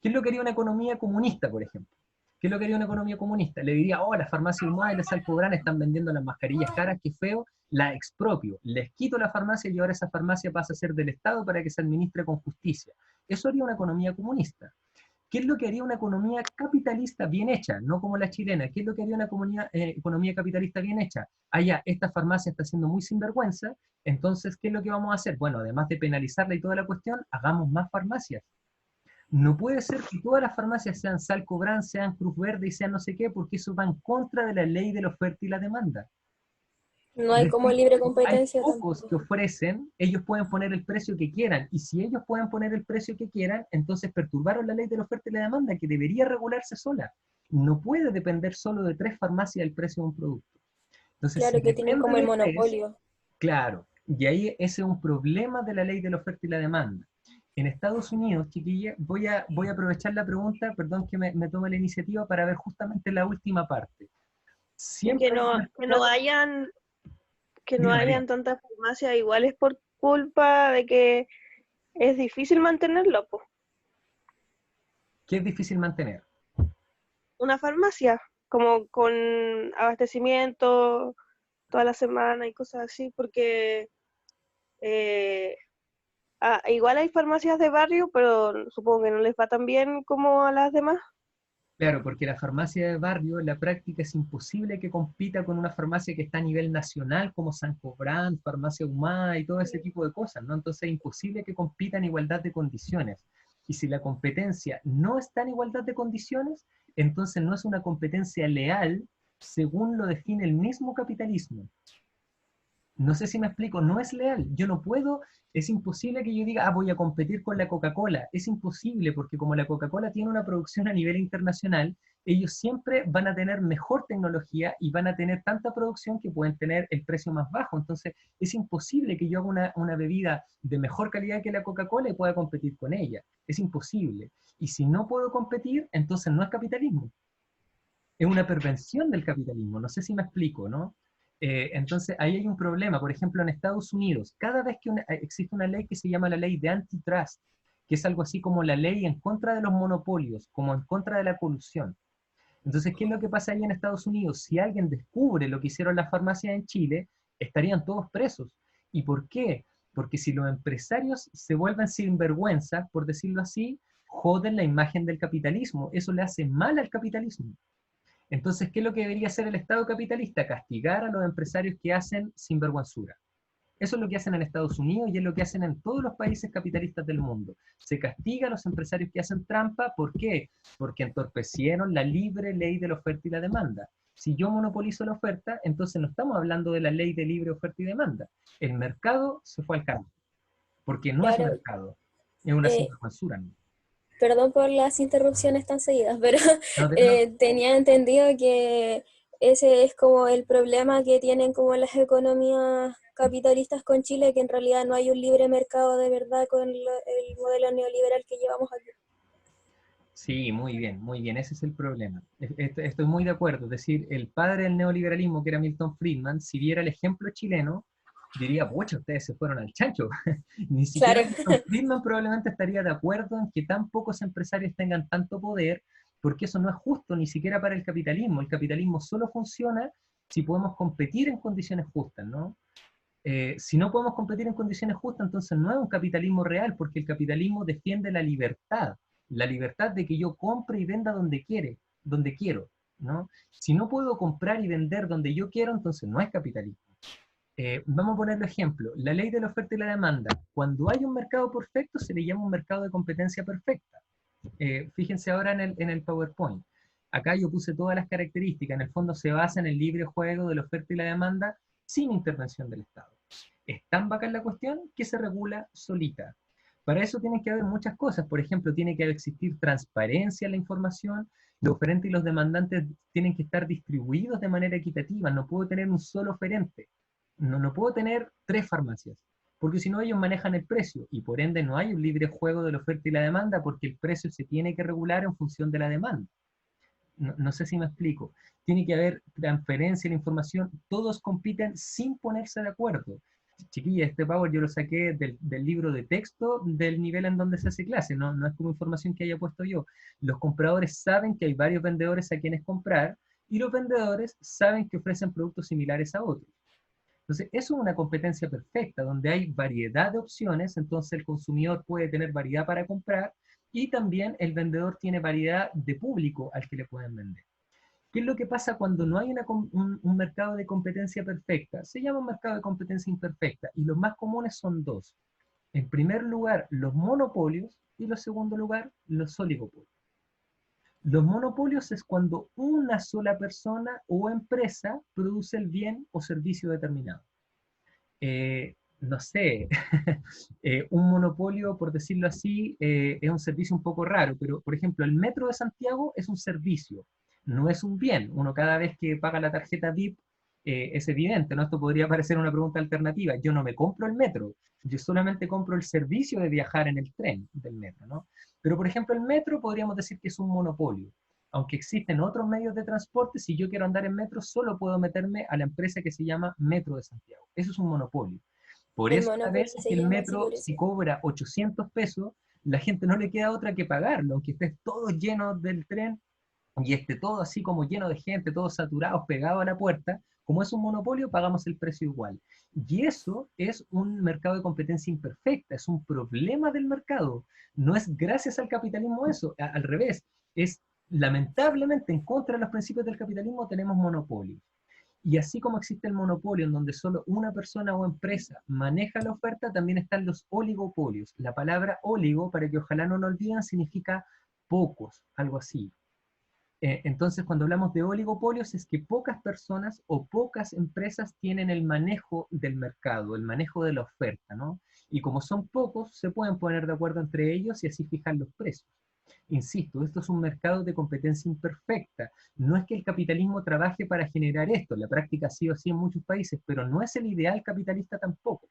¿Qué es lo que haría una economía comunista, por ejemplo? ¿Qué es lo que haría una economía comunista? Le diría, oh, las farmacias Humada y las Alcobrán están vendiendo las mascarillas caras, qué feo, la expropio, les quito la farmacia y ahora esa farmacia pasa a ser del Estado para que se administre con justicia. Eso haría una economía comunista. ¿Qué es lo que haría una economía capitalista bien hecha? No como la chilena. ¿Qué es lo que haría una economía capitalista bien hecha? Esta farmacia está siendo muy sinvergüenza, entonces, ¿qué es lo que vamos a hacer? Bueno, además de penalizarla y toda la cuestión, hagamos más farmacias. No puede ser que todas las farmacias sean Salcobran, sean Cruz Verde y sean no sé qué, porque eso va en contra de la ley de la oferta y la demanda. No Es hay como decir, libre hay competencia pocos tampoco. que ofrecen, ellos pueden poner el precio que quieran, y si ellos pueden poner el precio que quieran, entonces perturbaron la ley de la oferta y la demanda, que debería regularse sola. No puede depender solo de 3 farmacias el precio de un producto. Entonces, si Claro que tienen depende como el de 3, monopolio. claro, y ahí ese es un problema de la ley de la oferta y la demanda. En Estados Unidos, chiquilla, voy a aprovechar la pregunta, perdón que me tome la iniciativa para ver justamente la última parte. Y que Siempre hay un no, mercado... que no Dígame, hayan dígame. tantas farmacias, igual es por culpa de que es difícil mantenerlo, pues. ¿Qué es difícil mantener? Una farmacia, como con abastecimiento toda la semana y cosas así, porque eh, igual hay farmacias de barrio, pero supongo que no les va tan bien como a las demás. Claro, porque la farmacia de barrio, en la práctica es imposible que compita con una farmacia que está a nivel nacional, como San Cobrán, Farmacia Humana y todo ese tipo de cosas, ¿no? Entonces es imposible que compita en igualdad de condiciones. Y si la competencia no está en igualdad de condiciones, entonces no es una competencia leal según lo define el mismo capitalismo. No sé si me explico, no es leal. Yo no puedo, es imposible que yo diga, voy a competir con la Coca-Cola. Es imposible porque como la Coca-Cola tiene una producción a nivel internacional, ellos siempre van a tener mejor tecnología y van a tener tanta producción que pueden tener el precio más bajo. Entonces, es imposible que yo haga una bebida de mejor calidad que la Coca-Cola y pueda competir con ella. Es imposible. Y si no puedo competir, entonces no es capitalismo. Es una pervención del capitalismo. No sé si me explico, ¿no? Entonces, ahí hay un problema. Por ejemplo, en Estados Unidos, cada vez que existe una ley que se llama la ley de antitrust, que es algo así como la ley en contra de los monopolios, como en contra de la colusión. Entonces, ¿qué es lo que pasa ahí en Estados Unidos? Si alguien descubre lo que hicieron las farmacias en Chile, estarían todos presos. ¿Y por qué? Porque si los empresarios se vuelven sinvergüenza, por decirlo así, joden la imagen del capitalismo. Eso le hace mal al capitalismo. Entonces, ¿qué es lo que debería hacer el Estado capitalista? Castigar a los empresarios que hacen sinvergüenzura. Eso es lo que hacen en Estados Unidos y es lo que hacen en todos los países capitalistas del mundo. Se castiga a los empresarios que hacen trampa. ¿Por qué? Porque entorpecieron la libre ley de la oferta y la demanda. Si yo monopolizo la oferta, entonces no estamos hablando de la ley de libre oferta y demanda. El mercado se fue al campo, porque no es Claro, mercado, es una sinvergüenzura, ¿no? perdón por las interrupciones tan seguidas, pero No, tenía entendido que ese es como el problema que tienen como las economías capitalistas con Chile, que en realidad no hay un libre mercado de verdad con el modelo neoliberal que llevamos aquí. Sí, muy bien, ese es el problema. Estoy muy de acuerdo, es decir, el padre del neoliberalismo, que era Milton Friedman, si viera el ejemplo chileno, diría, pucha, ustedes se fueron al chancho. Ni siquiera Claro, Milton Friedman probablemente estaría de acuerdo en que tan pocos empresarios tengan tanto poder, porque eso no es justo ni siquiera para el capitalismo. El capitalismo solo funciona si podemos competir en condiciones justas, ¿no? Si no podemos competir en condiciones justas, entonces no es un capitalismo real, porque el capitalismo defiende la libertad de que yo compre y venda donde quiero, ¿no? Si no puedo comprar y vender donde yo quiero, entonces no es capitalismo. Vamos a ponerlo ejemplo, la ley de la oferta y la demanda. Cuando hay un mercado perfecto, se le llama un mercado de competencia perfecta. Fíjense ahora en el PowerPoint. Acá yo puse todas las características, en el fondo se basa en el libre juego de la oferta y la demanda sin intervención del Estado. Es tan bacán la cuestión que se regula solita. Para eso tienen que haber muchas cosas. Por ejemplo, tiene que existir transparencia en la información. Los oferentes y los demandantes tienen que estar distribuidos de manera equitativa. No puedo tener un solo oferente. No puedo tener 3 farmacias. Porque si no, ellos manejan el precio. Y por ende no hay un libre juego de la oferta y la demanda porque el precio se tiene que regular en función de la demanda. No sé si me explico. Tiene que haber transferencia de la información. Todos compiten sin ponerse de acuerdo. Chiquilla, este Power yo lo saqué del libro de texto del nivel en donde se hace clase, no es como información que haya puesto yo. Los compradores saben que hay varios vendedores a quienes comprar y los vendedores saben que ofrecen productos similares a otros. Entonces, eso es una competencia perfecta, donde hay variedad de opciones, entonces el consumidor puede tener variedad para comprar y también el vendedor tiene variedad de público al que le pueden vender. ¿Qué es lo que pasa cuando no hay un mercado de competencia perfecta? Se llama un mercado de competencia imperfecta y los más comunes son 2. En primer lugar, los monopolios y en segundo lugar, los oligopolios. Los monopolios es cuando una sola persona o empresa produce el bien o servicio determinado. No sé, un monopolio, por decirlo así, es un servicio un poco raro, pero por ejemplo, el Metro de Santiago es un servicio, no es un bien. Uno cada vez que paga la tarjeta VIP es evidente, ¿no? Esto podría parecer una pregunta alternativa. Yo no me compro el metro, yo solamente compro el servicio de viajar en el tren del metro, ¿no? Pero por ejemplo, el metro podríamos decir que es un monopolio. Aunque existen otros medios de transporte, si yo quiero andar en metro, solo puedo meterme a la empresa que se llama Metro de Santiago. Eso es un monopolio. Por el eso, una monopolio vez se que el llama así metro, por eso. si cobra 800 pesos, la gente no le queda otra que pagarlo, aunque esté todo lleno del tren y esté todo así como lleno de gente, todos saturados, pegados a la puerta. Como es un monopolio, pagamos el precio igual. Y eso es un mercado de competencia imperfecta, es un problema del mercado. No es gracias al capitalismo eso, al revés, es lamentablemente, en contra de los principios del capitalismo, tenemos monopolios. Y así como existe el monopolio en donde solo una persona o empresa maneja la oferta, también están los oligopolios. La palabra oligo, para que ojalá no lo olviden, significa pocos, algo así. Entonces, cuando hablamos de oligopolios, es que pocas personas o pocas empresas tienen el manejo del mercado, el manejo de la oferta, ¿no? Y como son pocos, se pueden poner de acuerdo entre ellos y así fijar los precios. Insisto, esto es un mercado de competencia imperfecta. No es que el capitalismo trabaje para generar esto, la práctica ha sido así en muchos países, pero no es el ideal capitalista tampoco,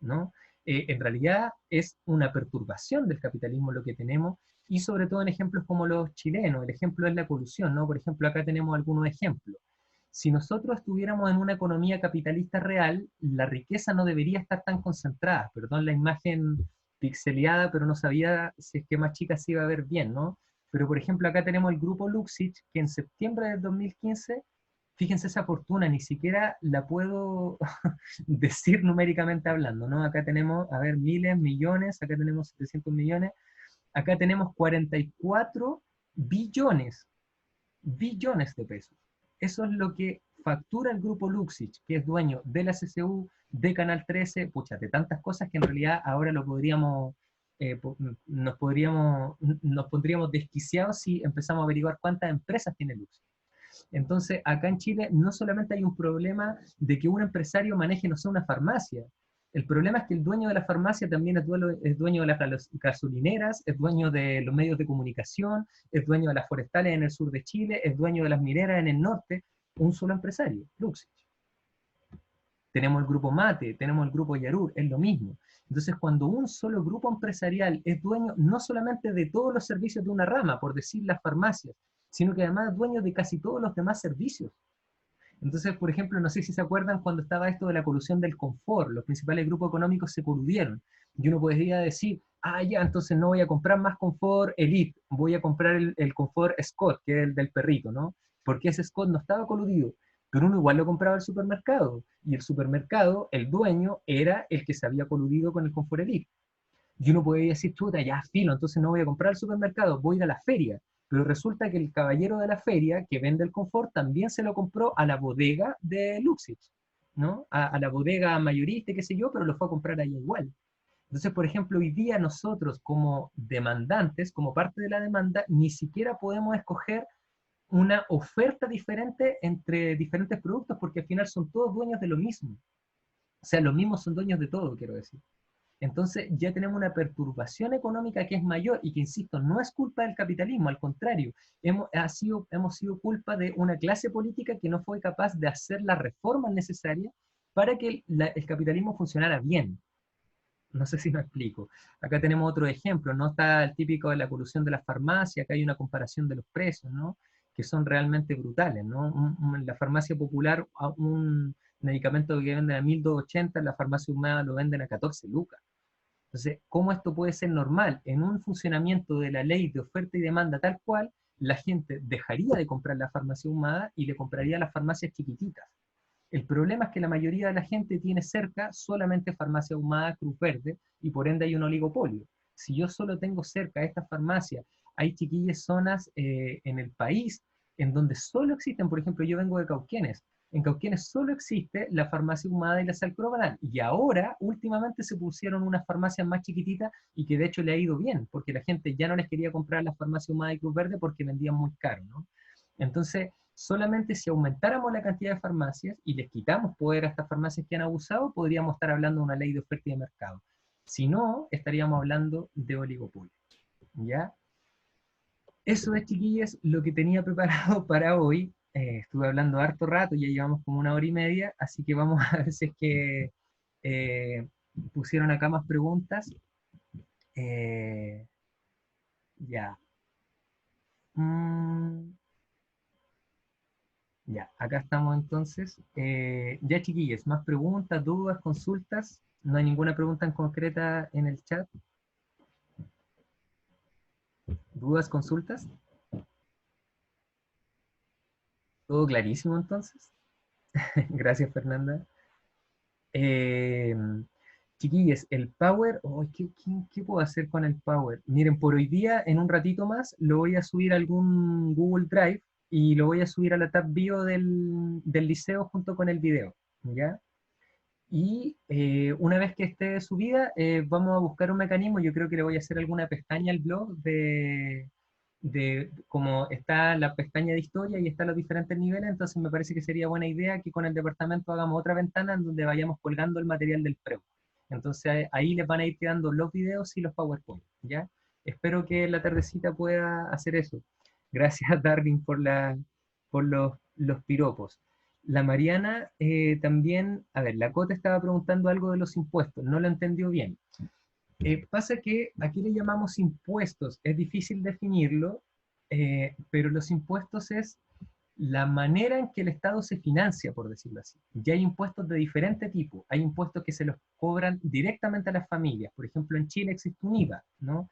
¿no? En realidad es una perturbación del capitalismo lo que tenemos, y sobre todo en ejemplos como los chilenos. El ejemplo es la colusión, ¿no? Por ejemplo, acá tenemos algunos ejemplos. Si nosotros estuviéramos en una economía capitalista real, la riqueza no debería estar tan concentrada. Perdón la imagen pixeleada, pero no sabía si es que más chica se iba a ver bien, ¿no? Pero por ejemplo, acá tenemos el grupo Luxich, que en septiembre del 2015, fíjense esa fortuna, ni siquiera la puedo decir numéricamente hablando, ¿no? Acá tenemos, a ver, miles, millones, acá tenemos 700 millones, acá tenemos 44 billones de pesos. Eso es lo que factura el grupo Luxich, que es dueño de la CCU, de Canal 13, pucha, de tantas cosas que en realidad ahora lo podríamos, nos pondríamos desquiciados si empezamos a averiguar cuántas empresas tiene Luxich. Entonces, acá en Chile no solamente hay un problema de que un empresario maneje, no sé, una farmacia. El problema es que el dueño de la farmacia también es dueño de las gasolineras, es dueño de los medios de comunicación, es dueño de las forestales en el sur de Chile, es dueño de las mineras en el norte. Un solo empresario, Luxich. Tenemos el grupo Mate, tenemos el grupo Yarur, es lo mismo. Entonces, cuando un solo grupo empresarial es dueño no solamente de todos los servicios de una rama, por decir las farmacias, sino que además es dueño de casi todos los demás servicios. Entonces, por ejemplo, no sé si se acuerdan cuando estaba esto de la colusión del confort, los principales grupos económicos se coludieron, y uno podría decir, ah, ya, entonces no voy a comprar más confort Elite, voy a comprar el confort Scott, que es el del perrito, ¿no? Porque ese Scott no estaba coludido, pero uno igual lo compraba al supermercado, y el supermercado, el dueño, era el que se había coludido con el confort Elite. Y uno podría decir, chuta, ya filo, entonces no voy a comprar al supermercado, voy a ir a la feria. Pero resulta que el caballero de la feria, que vende el confort, también se lo compró a la bodega de Luxich, ¿no? A la bodega mayorista, qué sé yo, pero lo fue a comprar ahí igual. Entonces, por ejemplo, hoy día nosotros como demandantes, como parte de la demanda, ni siquiera podemos escoger una oferta diferente entre diferentes productos, porque al final son todos dueños de lo mismo. O sea, los mismos son dueños de todo, quiero decir. Entonces ya tenemos una perturbación económica que es mayor y que, insisto, no es culpa del capitalismo, al contrario, hemos sido culpa de una clase política que no fue capaz de hacer las reformas necesarias para que el capitalismo funcionara bien. No sé si me explico. Acá tenemos otro ejemplo, ¿no? Está el típico de la colusión de las farmacias, acá hay una comparación de los precios, ¿no? Que son realmente brutales, ¿no? La farmacia popular, un medicamento que venden a 1.280, en la farmacia humana lo venden a 14 lucas. Entonces, ¿cómo esto puede ser normal? En un funcionamiento de la ley de oferta y demanda tal cual, la gente dejaría de comprar la farmacia ahumada y le compraría las farmacias chiquititas. El problema es que la mayoría de la gente tiene cerca solamente farmacia ahumada, Cruz Verde, y por ende hay un oligopolio. Si yo solo tengo cerca estas farmacias, hay chiquillas zonas en el país en donde solo existen, por ejemplo, yo vengo de Cauquenes, en Cauquenes solo existe la farmacia ahumada y la Salcrobanal, y ahora últimamente se pusieron unas farmacias más chiquititas y que de hecho le ha ido bien, porque la gente ya no les quería comprar la farmacia ahumada y Cruz Verde porque vendían muy caro, ¿no? Entonces, solamente si aumentáramos la cantidad de farmacias y les quitamos poder a estas farmacias que han abusado, podríamos estar hablando de una ley de oferta y de mercado. Si no, estaríamos hablando de oligopolio, ¿ya? Eso es, chiquillas, lo que tenía preparado para hoy. Estuve hablando harto rato, ya llevamos como 1 hora y media, así que vamos a ver si es que pusieron acá más preguntas. Ya. Ya, acá estamos entonces. Ya, chiquillos, más preguntas, dudas, consultas. No hay ninguna pregunta en concreta en el chat. ¿Dudas, consultas? ¿Todo clarísimo entonces? Gracias, Fernanda. Chiquillos, el Power, oh, ¿qué puedo hacer con el Power? Miren, por hoy día, en un ratito más, lo voy a subir a algún Google Drive y lo voy a subir a la tab bio del liceo junto con el video, ¿ya? Y una vez que esté subida, vamos a buscar un mecanismo. Yo creo que le voy a hacer alguna pestaña al blog de como está la pestaña de historia y están los diferentes niveles, entonces me parece que sería buena idea que con el departamento hagamos otra ventana en donde vayamos colgando el material del preu. Entonces ahí les van a ir quedando los videos y los PowerPoint, ¿ya? Espero que en la tardecita pueda hacer eso. Gracias, Darwin, por los piropos. La Mariana también, a ver, la Cota estaba preguntando algo de los impuestos, no lo entendió bien. Pasa que aquí le llamamos impuestos, es difícil definirlo, pero los impuestos es la manera en que el Estado se financia, por decirlo así. Ya hay impuestos de diferente tipo. Hay impuestos que se los cobran directamente a las familias. Por ejemplo, en Chile existe un IVA, ¿no?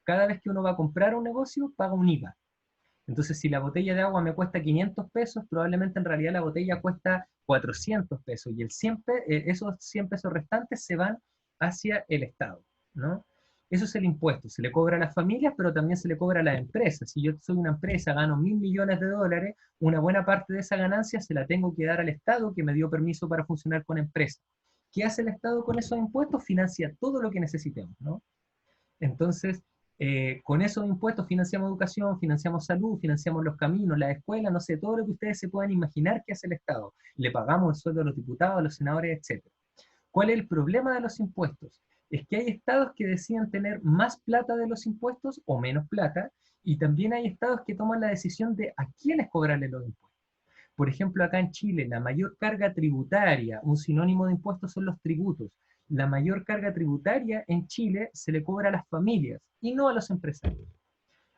Cada vez que uno va a comprar un negocio, paga un IVA. Entonces, si la botella de agua me cuesta 500 pesos, probablemente en realidad la botella cuesta 400 pesos y esos 100 pesos restantes se van hacia el Estado, ¿no? Eso es el impuesto, se le cobra a las familias, pero también se le cobra a las empresas. Si yo soy una empresa, gano 1.000 millones de dólares, una buena parte de esa ganancia se la tengo que dar al Estado que me dio permiso para funcionar con empresas. ¿Qué hace el Estado con esos impuestos? Financia todo lo que necesitemos, ¿no? Entonces, con esos impuestos financiamos educación, financiamos salud, financiamos los caminos, la escuela, no sé, todo lo que ustedes se puedan imaginar que hace el Estado. Le pagamos el sueldo a los diputados, a los senadores, etc. ¿Cuál es el problema de los impuestos? Es que hay estados que deciden tener más plata de los impuestos o menos plata, y también hay estados que toman la decisión de a quiénes cobrarle los impuestos. Por ejemplo, acá en Chile, la mayor carga tributaria, un sinónimo de impuestos son los tributos. La mayor carga tributaria en Chile se le cobra a las familias y no a los empresarios.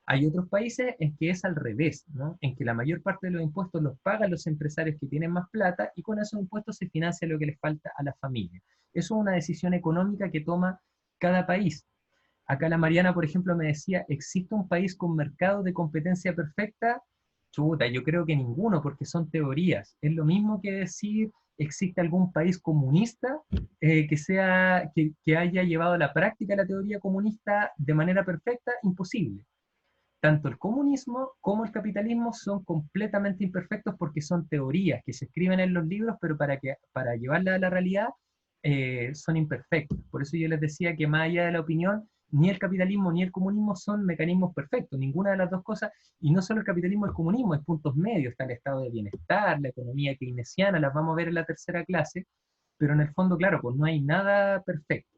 Hay otros países en que es al revés, ¿no? En que la mayor parte de los impuestos los pagan los empresarios que tienen más plata y con esos impuestos se financia lo que les falta a la familia. Eso es una decisión económica que toma cada país. Acá la Mariana, por ejemplo, me decía, ¿existe un país con mercado de competencia perfecta? Chuta, yo creo que ninguno, porque son teorías. Es lo mismo que decir, ¿existe algún país comunista que haya llevado a la práctica la teoría comunista de manera perfecta? Imposible. Tanto el comunismo como el capitalismo son completamente imperfectos porque son teorías que se escriben en los libros, pero para llevarla a la realidad son imperfectos. Por eso yo les decía que más allá de la opinión, ni el capitalismo ni el comunismo son mecanismos perfectos, ninguna de las dos cosas, y no solo el capitalismo y el comunismo, hay puntos medios, está el estado de bienestar, la economía keynesiana, las vamos a ver en la tercera clase, pero en el fondo, claro, pues no hay nada perfecto.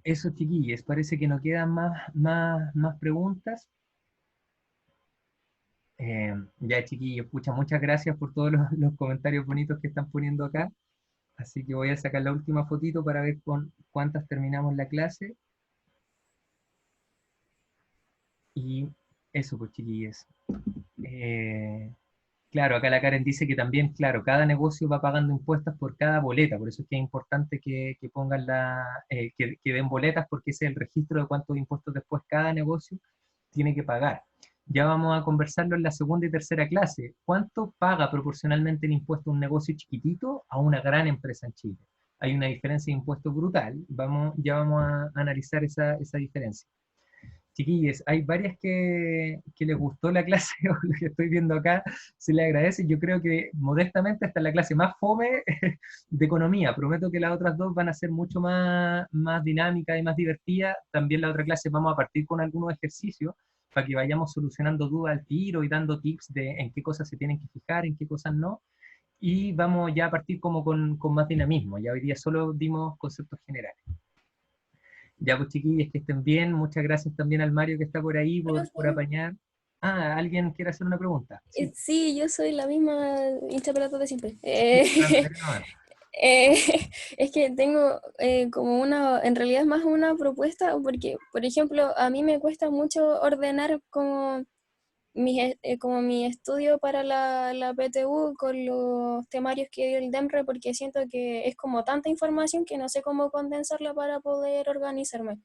Eso, chiquillos, parece que no quedan más preguntas. Ya, chiquillos, pucha, muchas gracias por todos los comentarios bonitos que están poniendo acá. Así que voy a sacar la última fotito para ver con cuántas terminamos la clase. Y eso, pues, chiquillos. Claro, acá la Karen dice que también, claro, cada negocio va pagando impuestos por cada boleta, por eso es que es importante que pongan que den boletas, porque ese es el registro de cuántos impuestos después cada negocio tiene que pagar. Ya vamos a conversarlo en la segunda y tercera clase. ¿Cuánto paga proporcionalmente el impuesto un negocio chiquitito a una gran empresa en Chile? Hay una diferencia de impuesto brutal. Ya vamos a analizar esa diferencia. Chiquillos, hay varias que les gustó la clase, o lo que estoy viendo acá, se les agradece. Yo creo que modestamente esta es la clase más fome de economía. Prometo que las otras dos van a ser mucho más dinámicas y más divertidas. También la otra clase vamos a partir con algunos ejercicios para que vayamos solucionando dudas al tiro y dando tips de en qué cosas se tienen que fijar, en qué cosas no. Y vamos ya a partir como con más dinamismo. Ya hoy día solo dimos conceptos generales. Ya, pues chiquillos, que estén bien. Muchas gracias también al Mario que está por ahí por apañar. Ah, ¿alguien quiere hacer una pregunta? Sí, Sí, yo soy la misma hincha pelota de siempre. Es que tengo como en realidad es más una propuesta, porque, por ejemplo, a mí me cuesta mucho ordenar como como mi estudio para la PTU con los temarios que dio el DEMRE, porque siento que es como tanta información que no sé cómo condensarla para poder organizarme.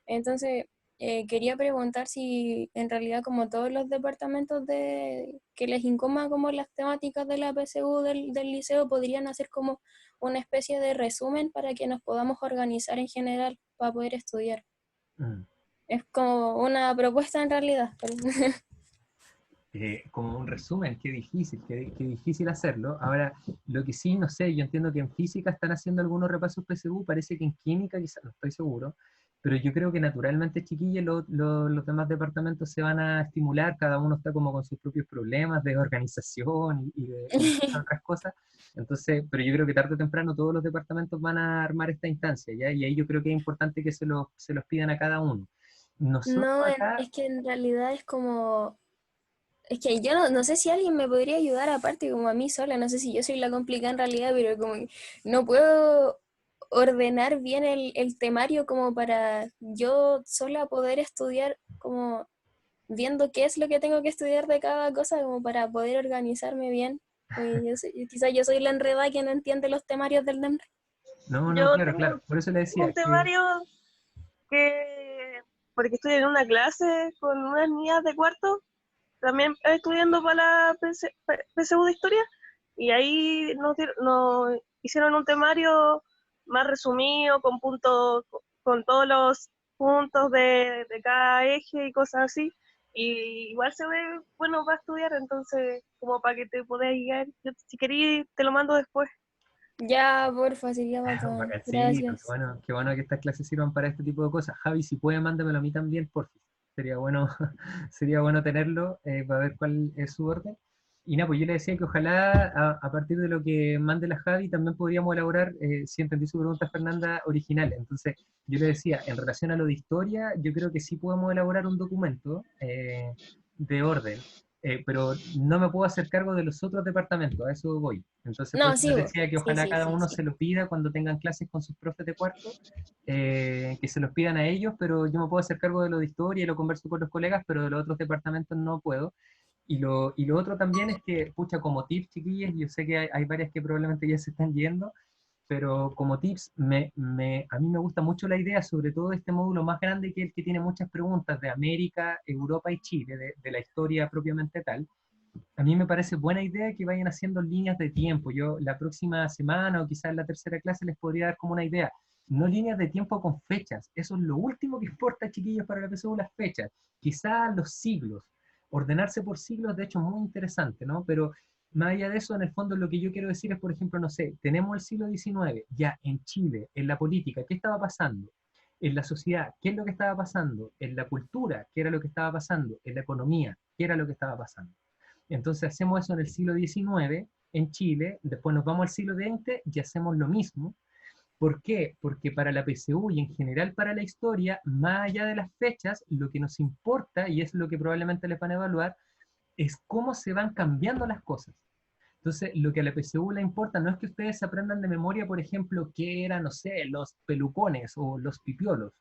Entonces, quería preguntar si en realidad como todos los departamentos que les incoma como las temáticas de la PSU del liceo podrían hacer como una especie de resumen para que nos podamos organizar en general para poder estudiar. Mm. Es como una propuesta en realidad. Como un resumen, qué difícil hacerlo. Ahora, lo que sí, no sé, yo entiendo que en física están haciendo algunos repasos PSU, parece que en química quizás, no estoy seguro, pero yo creo que naturalmente, chiquillos, los demás departamentos se van a estimular, cada uno está como con sus propios problemas de organización y de muchas otras cosas, entonces, pero yo creo que tarde o temprano todos los departamentos van a armar esta instancia, ¿ya? Y ahí yo creo que es importante que se los pidan a cada uno. Nosotros No, acá, es que en realidad es como... Es que yo no sé si alguien me podría ayudar aparte como a mí sola, no sé si yo soy la complicada en realidad, pero como que no puedo ordenar bien el temario como para yo sola poder estudiar como viendo qué es lo que tengo que estudiar de cada cosa como para poder organizarme bien. Quizás yo soy la enredada que no entiende los temarios del NEMRE. no, Yo claro, tengo claro, por eso le decía un temario que, porque estoy en una clase con unas niñas de cuarto, también estudiando para la PSU de historia, y ahí nos hicieron un temario más resumido, con puntos, con todos los puntos de cada eje y cosas así, y igual se ve bueno para estudiar, entonces como para que te puedas guiar, yo, si querís te lo mando después. Ya, porfa, sería bacán. Bacáncito, Gracias. qué bueno que estas clases sirvan para este tipo de cosas. Javi, si puede, mándamelo a mí también, por favor. Sería bueno, sería bueno tenerlo para ver cuál es su orden. Y nada, pues yo le decía que ojalá a partir de lo que mande la Javi también podríamos elaborar, si entendí su pregunta, Fernanda, original. Entonces, yo le decía, en relación a lo de historia, yo creo que sí podemos elaborar un documento de orden, pero no me puedo hacer cargo de los otros departamentos, a eso voy. Entonces, por No, eso sí, les vos. decía que Sí, ojalá sí, cada sí, uno sí. se lo pida cuando tengan clases con sus profes de cuarto, que se los pidan a ellos, pero yo me puedo hacer cargo de lo de historia y lo converso con los colegas, pero de los otros departamentos no puedo. Y lo otro también es que, pucha, como tips, chiquillas, yo sé que hay varias que probablemente ya se están yendo, pero como tips, a mí me gusta mucho la idea, sobre todo de este módulo más grande que el que tiene muchas preguntas de América, Europa y Chile, de la historia propiamente tal. A mí me parece buena idea que vayan haciendo líneas de tiempo. Yo la próxima semana o quizás en la tercera clase les podría dar como una idea. No líneas de tiempo con fechas. Eso es lo último que importa, chiquillos, para la PSU, las fechas. Quizás los siglos. Ordenarse por siglos, de hecho, es muy interesante, ¿no? Pero más allá de eso, en el fondo lo que yo quiero decir es, por ejemplo, no sé, tenemos el siglo XIX, ya en Chile, en la política, ¿qué estaba pasando? En la sociedad, ¿qué es lo que estaba pasando? En la cultura, ¿qué era lo que estaba pasando? En la economía, ¿qué era lo que estaba pasando? Entonces hacemos eso en el siglo XIX en Chile, después nos vamos al siglo XX y hacemos lo mismo. ¿Por qué? Porque para la PSU y en general para la historia, más allá de las fechas, lo que nos importa, y es lo que probablemente les van a evaluar, es cómo se van cambiando las cosas. Entonces, lo que a la PSU le importa no es que ustedes aprendan de memoria, por ejemplo, qué eran, no sé, los pelucones o los pipiolos.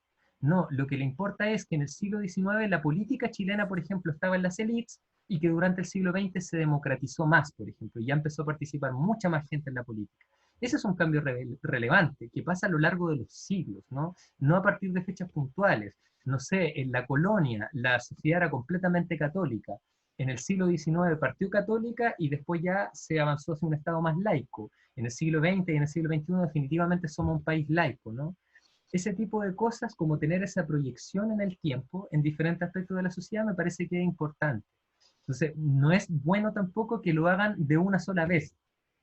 No, lo que le importa es que en el siglo XIX la política chilena, por ejemplo, estaba en las élites y que durante el siglo XX se democratizó más, por ejemplo, y ya empezó a participar mucha más gente en la política. Ese es un cambio relevante que pasa a lo largo de los siglos, ¿no? No a partir de fechas puntuales. No sé, en la colonia la sociedad era completamente católica, en el siglo XIX partió católica y después ya se avanzó hacia un Estado más laico. En el siglo XX y en el siglo XXI definitivamente somos un país laico, ¿no? Ese tipo de cosas, como tener esa proyección en el tiempo, en diferentes aspectos de la sociedad, me parece que es importante. Entonces, no es bueno tampoco que lo hagan de una sola vez.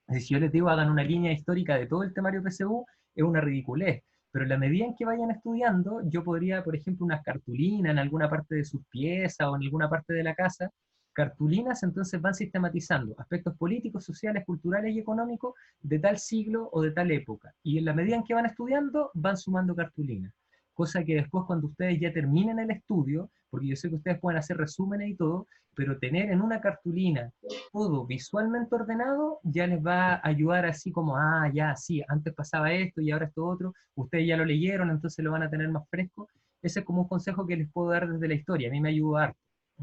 Si yo les digo hagan una línea histórica de todo el temario PSU, es una ridiculez. Pero en la medida en que vayan estudiando, yo podría, por ejemplo, unas cartulinas en alguna parte de sus piezas o en alguna parte de la casa, cartulinas entonces van sistematizando aspectos políticos, sociales, culturales y económicos de tal siglo o de tal época. Y en la medida en que van estudiando, van sumando cartulinas. Cosa que después cuando ustedes ya terminen el estudio, porque yo sé que ustedes pueden hacer resúmenes y todo, pero tener en una cartulina todo visualmente ordenado ya les va a ayudar así como, ah, ya, sí, antes pasaba esto y ahora esto otro, ustedes ya lo leyeron, entonces lo van a tener más fresco. Ese es como un consejo que les puedo dar desde la historia, a mí me ayuda harto,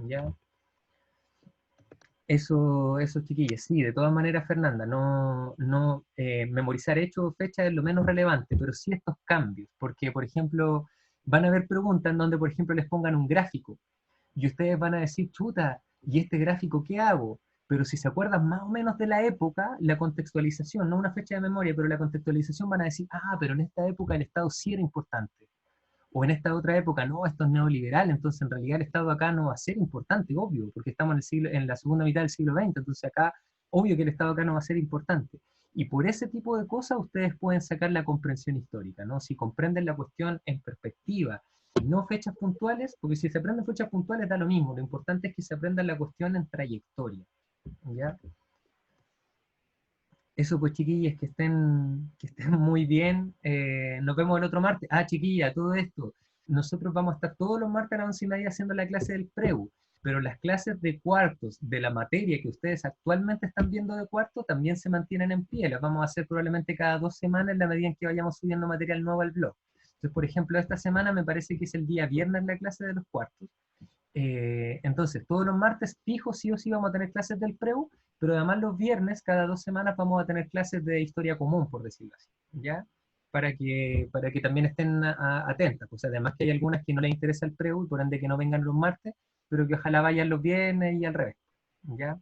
¿ya? Eso, chiquillos, sí, de todas maneras, Fernanda, memorizar hechos o fechas es lo menos relevante, pero sí estos cambios, porque, por ejemplo, van a haber preguntas en donde, por ejemplo, les pongan un gráfico, y ustedes van a decir, chuta, ¿y este gráfico qué hago? Pero si se acuerdan más o menos de la época, la contextualización, no una fecha de memoria, pero la contextualización van a decir, pero en esta época el Estado sí era importante. O en esta otra época, no, esto es neoliberal, entonces en realidad el Estado acá no va a ser importante, obvio, porque estamos en la segunda mitad del siglo XX, entonces acá, obvio que el Estado acá no va a ser importante. Y por ese tipo de cosas ustedes pueden sacar la comprensión histórica, ¿no? Si comprenden la cuestión en perspectiva y no fechas puntuales, porque si se aprenden fechas puntuales da lo mismo, lo importante es que se aprenda la cuestión en trayectoria, ¿ya? Eso pues, chiquillas, que estén muy bien. Nos vemos el otro martes. Chiquilla, todo esto. Nosotros vamos a estar todos los martes a las 11:30 haciendo la clase del PREU, pero las clases de cuartos de la materia que ustedes actualmente están viendo de cuarto también se mantienen en pie. Las vamos a hacer probablemente cada 2 semanas en la medida en que vayamos subiendo material nuevo al blog. Entonces, por ejemplo, esta semana me parece que es el día viernes la clase de los cuartos. Entonces, todos los martes fijos sí o sí vamos a tener clases del PREU, pero además los viernes, cada 2 semanas, vamos a tener clases de historia común, por decirlo así, ¿ya? Para que también estén atentas. Pues además que hay algunas que no les interesa el PREU y por ende que no vengan los martes, pero que ojalá vayan los viernes y al revés, ¿ya?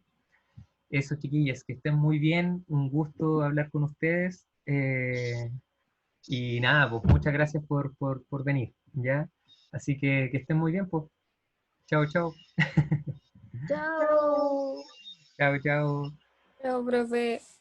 Eso, chiquillas, que estén muy bien, un gusto hablar con ustedes. Y nada, pues muchas gracias por venir, ¿ya? Así que estén muy bien, pues. Chao, chao. Chao. Chao, chao. Chao, profe.